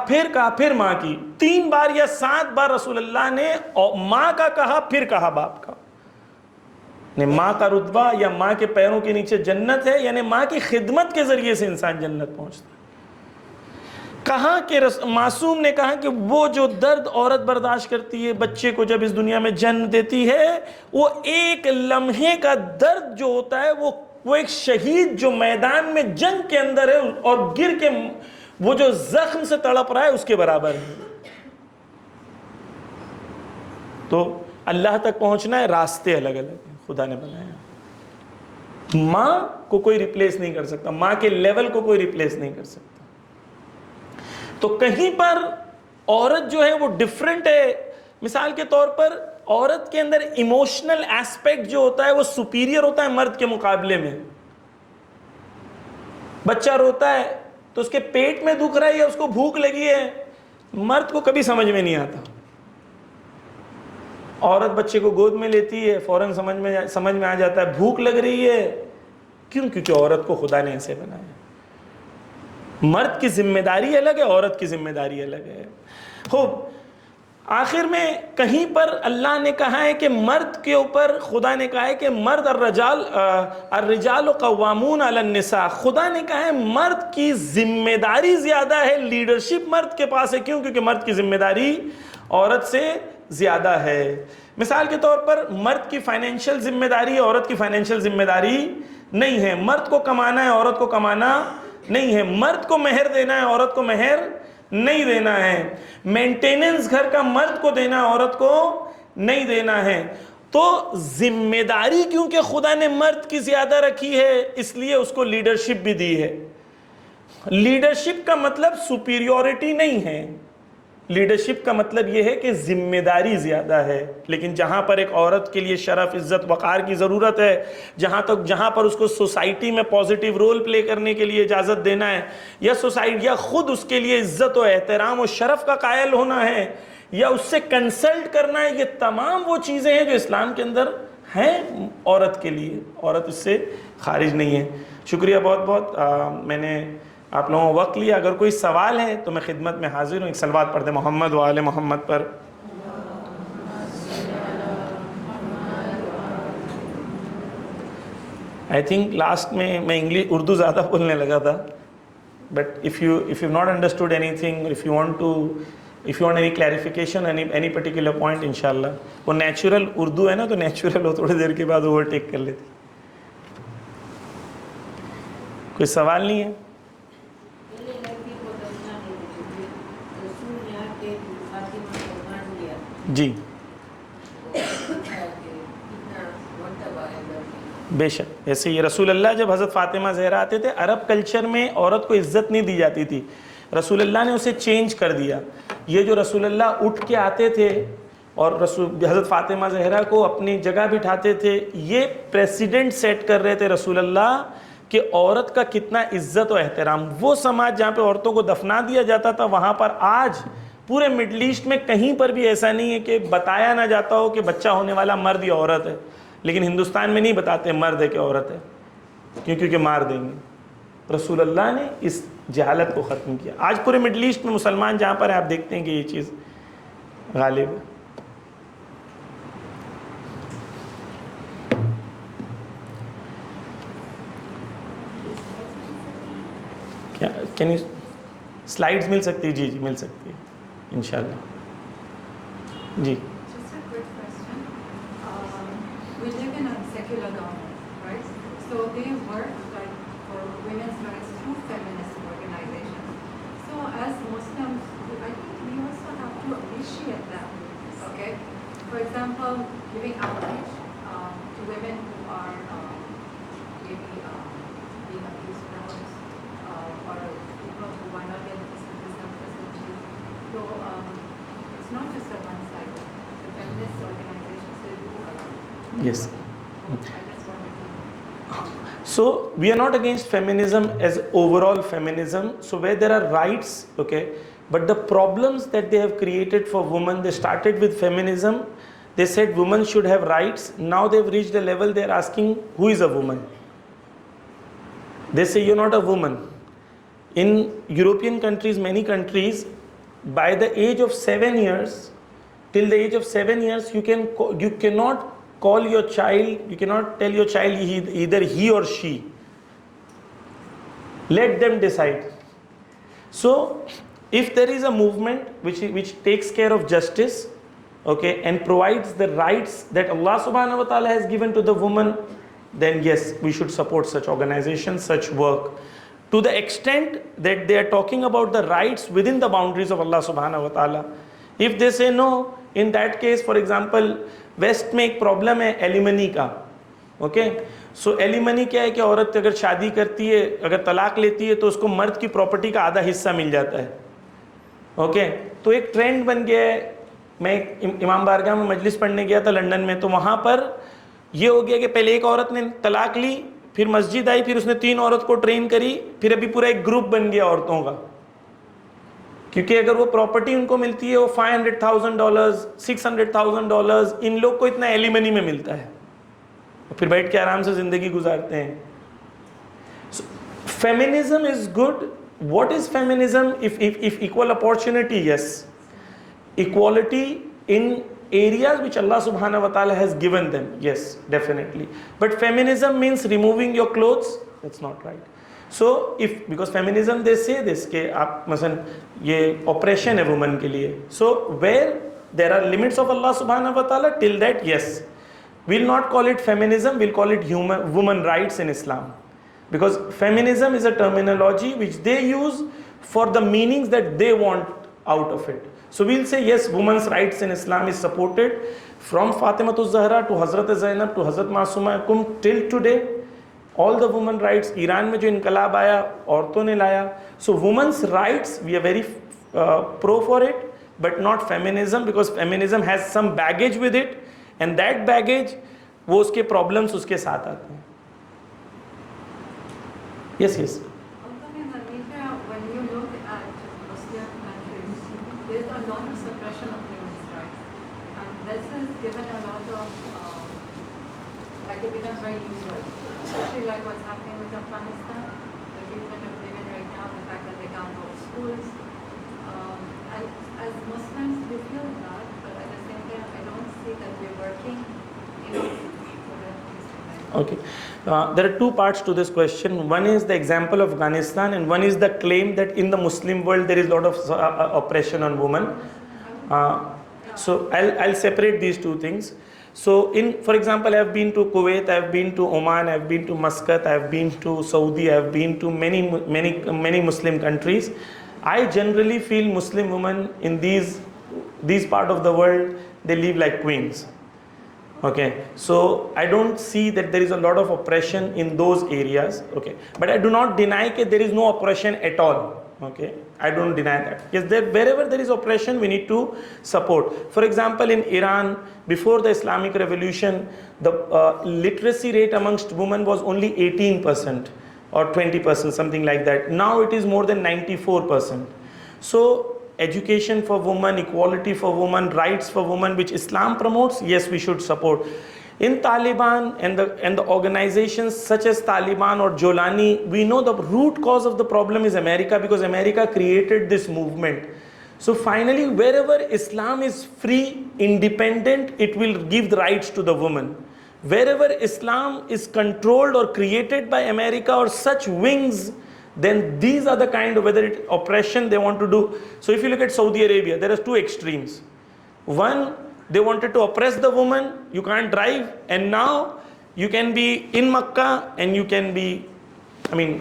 S1: پھر ماں کی. 3 بار یا 7 بار رسول اللہ نے ماں کا کہا, پھر کہا باپ کا. ماں کا رتبہ یا ماں کے پیروں کے نیچے جنت ہے, یعنی ماں کی خدمت کے ذریعے سے انسان جنت پہنچتا ہے. کہا کہ معصوم نے کہا کہ وہ جو درد عورت برداشت کرتی ہے بچے کو جب اس دنیا میں جنم دیتی ہے, وہ ایک لمحے کا درد جو ہوتا ہے وہ ایک شہید جو میدان میں جنگ کے اندر ہے اور گر کے وہ جو زخم سے تڑپ رہا ہے اس کے برابر ہے. تو اللہ تک پہنچنا ہے, راستے الگ الگ ہیں, خدا نے بنایا. ماں کو کوئی ریپلیس نہیں کر سکتا, ماں کے لیول کو کوئی ریپلیس نہیں کر سکتا. تو کہیں پر عورت جو ہے وہ ڈیفرنٹ ہے. مثال کے طور پر عورت کے اندر ایموشنل ایسپیکٹ جو ہوتا ہے وہ سپیریئر ہوتا ہے مرد کے مقابلے میں. بچہ روتا ہے تو اس کے پیٹ میں دکھ رہا ہے یا اس کو بھوک لگی ہے, مرد کو کبھی سمجھ میں نہیں آتا. عورت بچے کو گود میں لیتی ہے, فوراً سمجھ میں آ جاتا ہے بھوک لگ رہی ہے. کیوں؟ کیونکہ عورت کو خدا نے ایسے بنایا. مرد کی ذمہ داری الگ ہے, عورت کی ذمہ داری الگ ہے. خوب, آخر میں کہیں پر اللہ نے کہا ہے کہ مرد کے اوپر, خدا نے کہا ہے کہ مرد الرجال قوامون علی النساء. خدا نے کہا ہے مرد کی ذمہ داری زیادہ ہے, لیڈرشپ مرد کے پاس ہے. کیوں؟ کیونکہ مرد کی ذمہ داری عورت سے زیادہ ہے. مثال کے طور پر مرد کی فائنینشیل ذمہ داری, عورت کی فائنینشیل ذمہ داری نہیں ہے. مرد کو کمانا ہے, عورت کو کمانا نہیں ہے. مرد کو مہر دینا ہے, عورت کو مہر نہیں دینا ہے. مینٹیننس گھر کا مرد کو دینا ہے, عورت کو نہیں دینا ہے. تو ذمہ داری کیونکہ خدا نے مرد کی زیادہ رکھی ہے اس لیے اس کو لیڈرشپ بھی دی ہے. لیڈرشپ کا مطلب سپیریورٹی نہیں ہے, لیڈرشپ کا مطلب یہ ہے کہ ذمہ داری زیادہ ہے. لیکن جہاں پر ایک عورت کے لیے شرف, عزت, وقار کی ضرورت ہے, جہاں پر اس کو سوسائٹی میں پازیٹیو رول پلے کرنے کے لیے اجازت دینا ہے, یا سوسائٹی یا خود اس کے لیے عزت و احترام و شرف کا قائل ہونا ہے, یا اس سے کنسلٹ کرنا ہے, یہ تمام وہ چیزیں ہیں جو اسلام کے اندر ہیں عورت کے لیے. عورت اس سے خارج نہیں ہے. شکریہ بہت بہت, میں نے آپ لوگوں کو وقت لیا. اگر کوئی سوال ہے تو میں خدمت میں حاضر ہوں. ایک صلوات پڑھ دیں محمد و آل محمد پر. آئی تھنک لاسٹ میں اردو زیادہ بولنے لگا تھا, but if you not understood anything, if you want any clarification, any particular point, انشاءاللہ وہ نیچرل اردو ہے نا, تو نیچرل ہو تھوڑی دیر کے بعد اوورٹیک کر لیتی. کوئی سوال نہیں ہے؟ جی بے شک. ایسے یہ رسول اللہ جب حضرت فاطمہ زہرا آتے تھے, عرب کلچر میں عورت کو عزت نہیں دی جاتی تھی. رسول اللہ نے اسے چینج کر دیا. یہ جو رسول اللہ اٹھ کے آتے تھے اور حضرت فاطمہ زہرا کو اپنی جگہ بٹھاتے تھے, یہ پریسیڈنٹ سیٹ کر رہے تھے رسول اللہ کہ عورت کا کتنا عزت و احترام. وہ سماج جہاں پہ عورتوں کو دفنا دیا جاتا تھا, وہاں پر آج پورے مڈل ایسٹ میں کہیں پر بھی ایسا نہیں ہے کہ بتایا نہ جاتا ہو کہ بچہ ہونے والا مرد یا عورت ہے. لیکن ہندوستان میں نہیں بتاتے مرد ہے کہ عورت ہے, کیونکہ مار دیں گے. رسول اللہ نے اس جہالت کو ختم کیا. آج پورے مڈل ایسٹ میں مسلمان جہاں پر آپ دیکھتے ہیں کہ یہ چیز غالب ہے. کیا سلائیڈز مل سکتی ہے؟ جی مل سکتی ہے انشاءاللہ. جی.
S2: We live in a secular government, right? So they work like for women's rights through feminist organizations. So as example, giving outreach to women who are maybe being abused parents or people who are not getting facilities. So it's not just a one-sided. The feminist organizations, they do a lot.
S1: Yes.
S2: I just wanted to.
S1: So we are not against feminism as overall feminism. So where there are rights, okay, but the problems that they have created for women, they started with feminism. They said women should have rights. Now they've reached a level they're asking, who is a woman? They say you're not a woman. In European countries, many countries, by the age of 7 years, till the age of 7 years, you cannot call your child, you cannot tell your child either he or she. Let them decide. So, if there is a movement which takes care of justice, okay, and provides the rights that Allah subhanahu wa ta'ala has given to the woman, then yes, we should support such organizations, such work. To the extent that they are talking about the rights within the boundaries of Allah subhanahu wa ta'ala. If they say no, in that case, for example, west में एक problem है alimony का, okay. सो alimony क्या है कि औरत अगर शादी करती है, अगर तलाक लेती है तो उसको मर्द की प्रॉपर्टी का आधा हिस्सा मिल जाता है, ओके. तो एक ट्रेंड बन गया है. मैं इमाम बारगाह में मजलिस पढ़ने गया था लंदन में, तो वहाँ पर ये हो गया कि पहले एक औरत ने तलाक ली, फिर मस्जिद आई, फिर उसने 3 औरत को ट्रेन करी, फिर अभी पूरा एक ग्रुप बन गया औरतों का. क्योंकि अगर वो प्रॉपर्टी उनको मिलती है वो $500,000, $600,000, इन लोग को इतना एलिमनी में मिलता है, फिर बैठ के आराम से जिंदगी गुजारते हैं. Feminism is good. What is feminism? If equal opportunity, yes. Equality in areas which Allah subhanahu wa ta'ala has given them, yes, definitely. But feminism means removing your clothes. That's not right. So because feminism they say this कि आप मसलन ये oppression है women के लिए. So where there are limits of Allah subhanahu wa ta'ala, till that, yes, we'll not call it feminism, we'll call it women rights in Islam, because feminism is a terminology which they use for the meanings that they want out of it. So we'll say yes, women's rights in Islam is supported from Fatimatul Zahra to Hazrat Zainab to Hazrat Masuma till today. All the women rights, Iran में जो इनकलाब आया औरतों ने लाया. So women's rights, we are very pro for it, but not feminism, because feminism has some baggage with it, and that baggage, वो उसके problems उसके साथ आते हैं. Yes, yes.
S2: Also in Indonesia, when you look at Muslim countries, there's a lot of suppression of women's rights, and this has given a lot of, like it becomes very usual, especially like what's happening with Afghanistan, the treatment of women right now, the fact that they can't go to schools. And as Muslims, we feel that, but at the same time, I don't see that we're working enough for that.
S1: Okay. There are two parts to this question. One is the example of Afghanistan, and one is the claim that in the Muslim world there is a lot of oppression on women. So I'll separate these two things. So for example, I have been to Kuwait, I have been to Oman, I have been to Muscat, I have been to Saudi, I have been to many Muslim countries. I generally feel Muslim women in these part of the world, they live like queens. Okay, so I don't see that there is a lot of oppression in those areas. Okay, but I do not deny that there is no oppression at all. Okay, I don't deny that. Yes, wherever there is oppression, we need to support. For example, in Iran, before the Islamic Revolution, the literacy rate amongst women was only 18% or 20%, something like that. Now it is more than 94%. So education for women, equality for women, rights for women, which Islam promotes, yes, we should support. In Taliban and the organizations such as Taliban or Jolani, we know the root cause of the problem is America, because America created this movement. So finally, wherever Islam is free, independent, it will give the rights to the woman. Wherever Islam is controlled or created by America or such wings, then these are the kind of, whether it's oppression they want to do. So if you look at Saudi Arabia, there are two extremes. One, they wanted to oppress the woman, you can't drive, and now you can be in Makkah and you can be,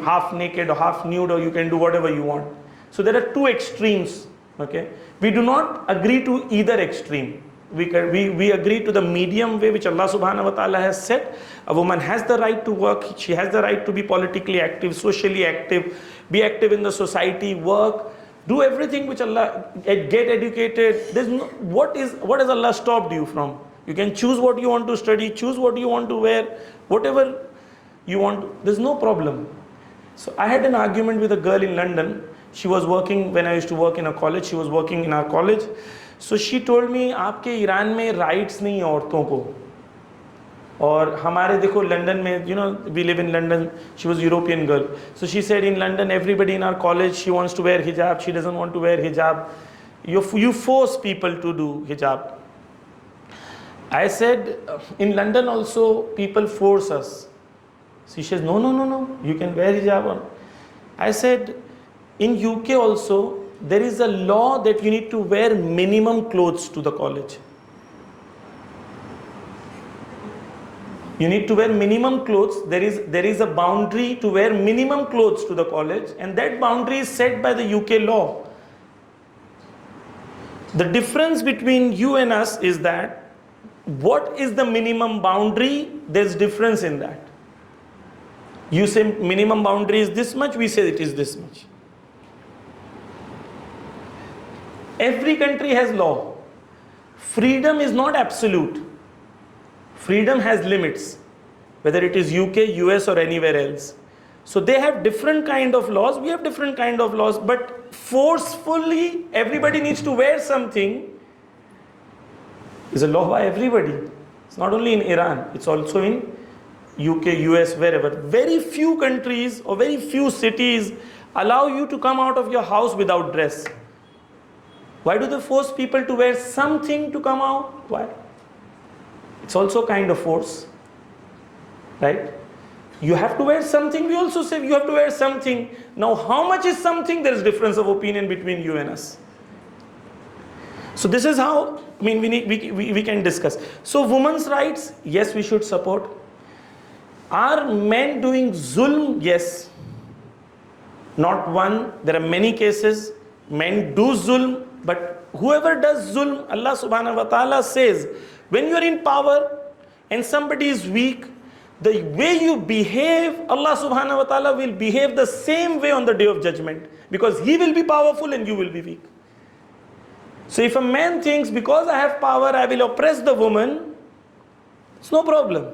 S1: half naked or half nude, or you can do whatever you want. So there are two extremes, okay? We do not agree to either extreme, We agree to the medium way which Allah subhanahu wa ta'ala has set. A woman has the right to work, she has the right to be politically active, socially active, be active in the society, work, do everything which Allah, get educated. There's no, what has Allah stopped you from? You can choose what you want to study, choose what you want to wear, whatever you want, there's no problem. So I had an argument with a girl in London. She was working, when I used to work in a college, she was working in our college. So she told me, आपके Iran में rights नहीं है औरतों को, और हमारे देखो London में, you know, we live in London. She was a European girl. So she said in London, everybody in our college, she wants to wear hijab, she doesn't want to wear hijab. You force people to do hijab. I said, in London also, people force us. She says, no, you can wear hijab. I said, in UK also, there is a law that you need to wear minimum clothes to the college. You need to wear minimum clothes. There is a boundary to wear minimum clothes to the college, and that boundary is set by the UK law. The difference between you and us is that what is the minimum boundary? There's difference in that. You say minimum boundary is this much, we say it is this much. Every country has law. Freedom is not absolute. Freedom has limits, whether it is UK, US or anywhere else. So they have different kind of laws, we have different kind of laws, but forcefully everybody needs to wear something is a law by everybody. It's not only in Iran, it's also in UK, US, wherever. Very few countries or very few cities allow you to come out of your house without dress. Why do they force people to wear something to come out? Why? It's also kind of force, right? You have to wear something, we also say you have to wear something. Now how much is something? There is difference of opinion between you and us. So this is how, I mean, we can discuss. So women's rights, yes, we should support. Are men doing zulm? Yes. Not one, there are many cases. Men do zulm, but whoever does zulm, Allah subhanahu wa ta'ala says, when you are in power and somebody is weak, the way you behave, Allah subhanahu wa ta'ala will behave the same way on the day of judgment, because he will be powerful and you will be weak. So if a man thinks, because I have power, I will oppress the woman, it's no problem.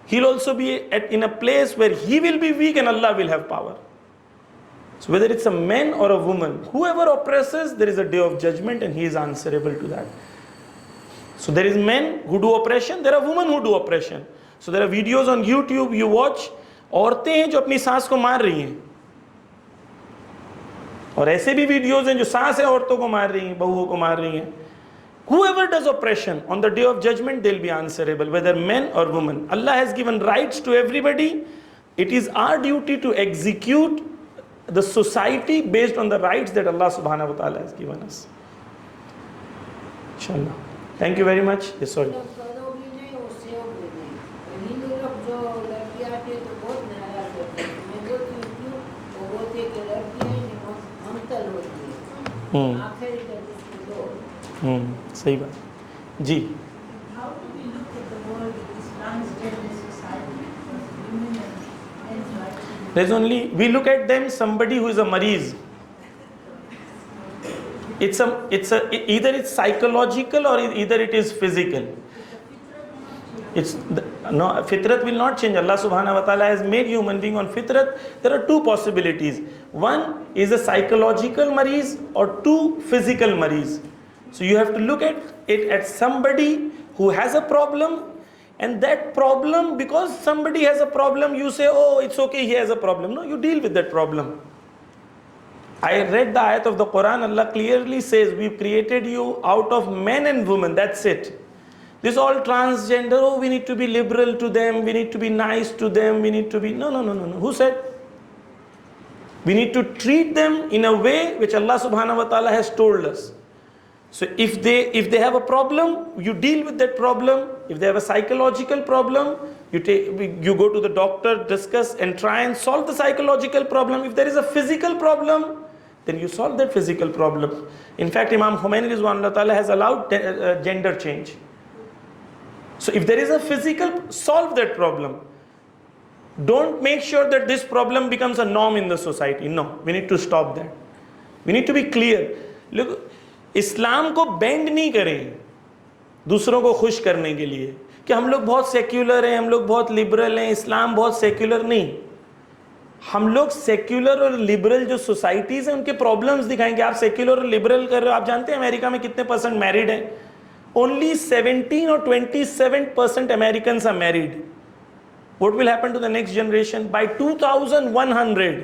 S1: He'll also be in a place where he will be weak and Allah will have power. So whether it's a man or a woman, whoever oppresses, there is a day of judgment and he is answerable to that. So there is men who do oppression, there are women who do oppression. So there are videos on YouTube, you watch, औरतें हैं जो अपनी सास को मार रही हैं, और ऐसे भी वीडियोज हैं जो सास है औरतों को मार रही हैं, बहुओं को मार रही हैं. Whoever does oppression, on the day of judgment, they'll be answerable, whether men or women. Allah has given rights to everybody. It is our duty to execute the society based on the rights that Allah subhanahu wa ta'ala has given us. Inshallah. Thank you very much. Yes, sorry. सही बात जी.
S3: How do we look at the world in this transgender society? Women and men's rights?
S1: There's only, we look at them somebody who is a mareez. Either it's psychological or either it is physical. No, fitrat will not change. Allah subhanahu wa ta'ala has made human being on fitrat. There are two possibilities. One is a psychological mareez or two physical mareez. So you have to look at it at somebody who has a problem, and that problem, because somebody has a problem, you say, oh, it's okay, he has a problem. No, you deal with that problem. I read the ayat of the Quran. Allah clearly says, we've created you out of men and women. That's it. This all transgender, oh, we need to be liberal to them, we need to be nice to them, we need to be... No. Who said? We need to treat them in a way which Allah subhanahu wa ta'ala has told us. So if they have a problem, you deal with that problem. If they have a psychological problem, you go to the doctor, discuss and try and solve the psychological problem. If there is a physical problem, then you solve that physical problem. In fact, Imam Khomeini Rizwanullah Ta'ala has allowed gender change. So if there is a physical, solve that problem. Don't make sure that this problem becomes a norm in the society. No, we need to stop that. We need to be clear. Look, اسلام کو band نہیں کریں دوسروں کو خوش کرنے کے لیے کہ ہم لوگ بہت سیکولر ہیں, ہم لوگ بہت لبرل ہیں. اسلام بہت سیکولر نہیں. ہم لوگ سیکولر اور لبرل جو سوسائٹیز ہیں ان کے پرابلمز دکھائیں گے. آپ سیکولر اور لبرل کر رہے ہو. آپ جانتے ہیں امریکہ میں کتنے پرسنٹ میریڈ ہیں؟ Only 17 or 27% Americans are married. What will happen to the next generation? By 2100,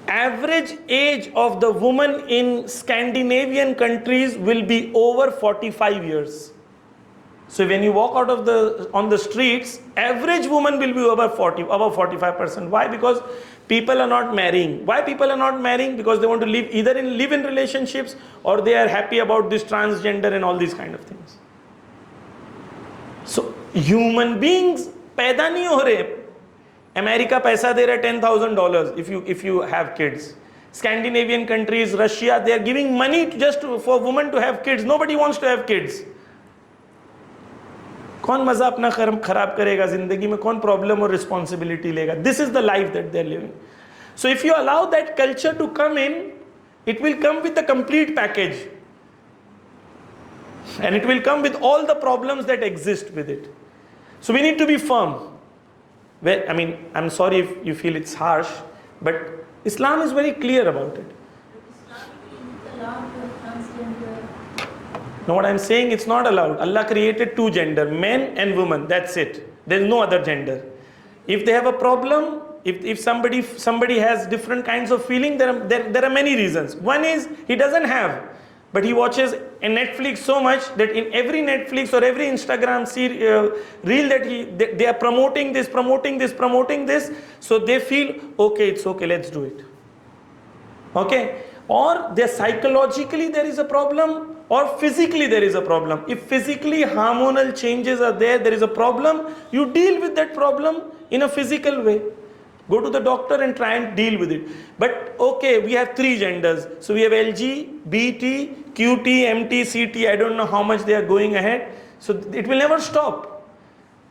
S1: average age of the woman in Scandinavian countries will be over 45 years. So when you walk out of on the streets, average woman will be over 45%. Why? Because people are not marrying. Why people are not marrying? Because they want to live in relationships, or they are happy about this transgender and all these kind of things. So human beings पैदा नहीं हो रहे. America पैसा दे रहा है $10,000 if you have kids. Scandinavian countries, Russia, they are giving money just for women to have kids. Nobody wants to have kids. کون مزہ اپنا خراب کرے گا زندگی میں؟ کون پرابلم اور رسپانسبلٹی لے گا؟ This is the life that they are living. So if you allow that culture to come in, it will come with a complete package, and it will come with all the problems that exist with it. So we need to be firm. I mean, I'm sorry if you feel it's harsh, but Islam is very clear about it. No, what I'm saying, it's not allowed. Allah created two gender, men and women. That's it. There's no other gender. If they have a problem, if somebody has different kinds of feeling, there are many reasons. One is he doesn't have, but he watches a Netflix so much that in every Netflix or every Instagram reel that they are promoting this, so they feel okay, it's okay, let's do it. Okay? Or psychologically there is a problem, or physically there is a problem. If physically hormonal changes are there is a problem, you deal with that problem in a physical way. Go to the doctor and try and deal with it. But okay, we have three genders. So we have LG, BT, QT, MT, CT. I don't know how much they are going ahead. So it will never stop.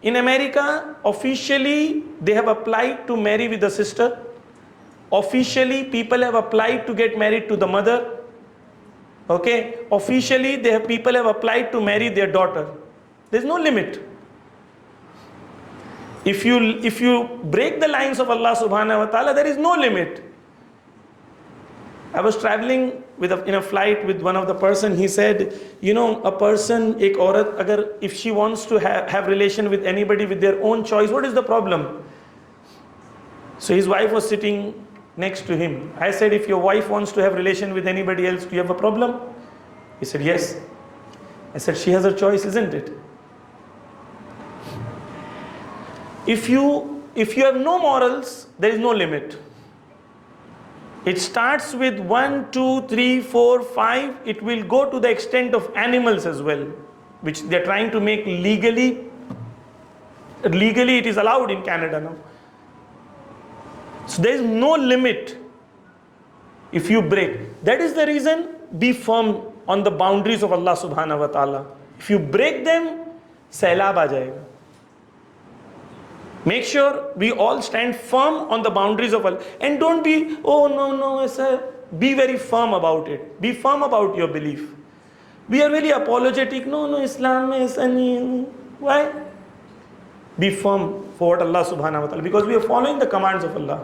S1: In America, officially they have applied to marry with the sister. Officially people have applied to get married to the mother. Okay, officially people have applied to marry their daughter. There's no limit. If you break the lines of Allah subhanahu wa ta'ala, there is no limit. I was traveling in a flight with one of the person. He said, a person, ek aurat, agar if she wants to have relation with anybody with their own choice, what is the problem? So his wife was sitting next to him. I said, if your wife wants to have relation with anybody else, do you have a problem? He said, yes. I said, she has a choice, isn't it? If you have no morals, there is no limit. It starts with 1, 2, 3, 4, 5. It will go to the extent of animals as well, which they are trying to make legally. Legally, it is allowed in Canada now. So there is no limit if you break. That is the reason, be firm on the boundaries of Allah subhanahu wa ta'ala. If you break them, sailab aa jayega. Make sure we all stand firm on the boundaries of Allah. And don't be, oh no, sir. Be very firm about it. Be firm about your belief. We are very apologetic. No, Islam is any. Why? Be firm for what Allah subhanahu wa ta'ala, because we are following the commands of Allah.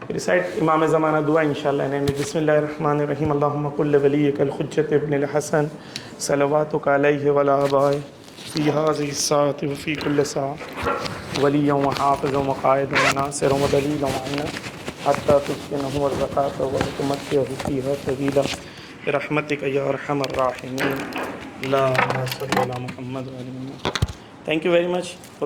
S1: Recite Imam Zamana dua inshallah, and Bismillahir Rahmanir Rahim. Allahumma kulli waliyyika al-Hujjat ibn al-Hasan salawatuka alayhi wa ala abai fi hadhihi as-sa'ati wa fi kulli sa'a waliyan wa hafizan wa qa'idan wa nasiran wa dalilan wa 'aynan hatta tuskinahu al-zakata wa tumatti'ahu fiha sabila bi rahmatika ya arhamar rahimin. Allahumma salli ala Muhammad wa ali Muhammad. Thank you very much for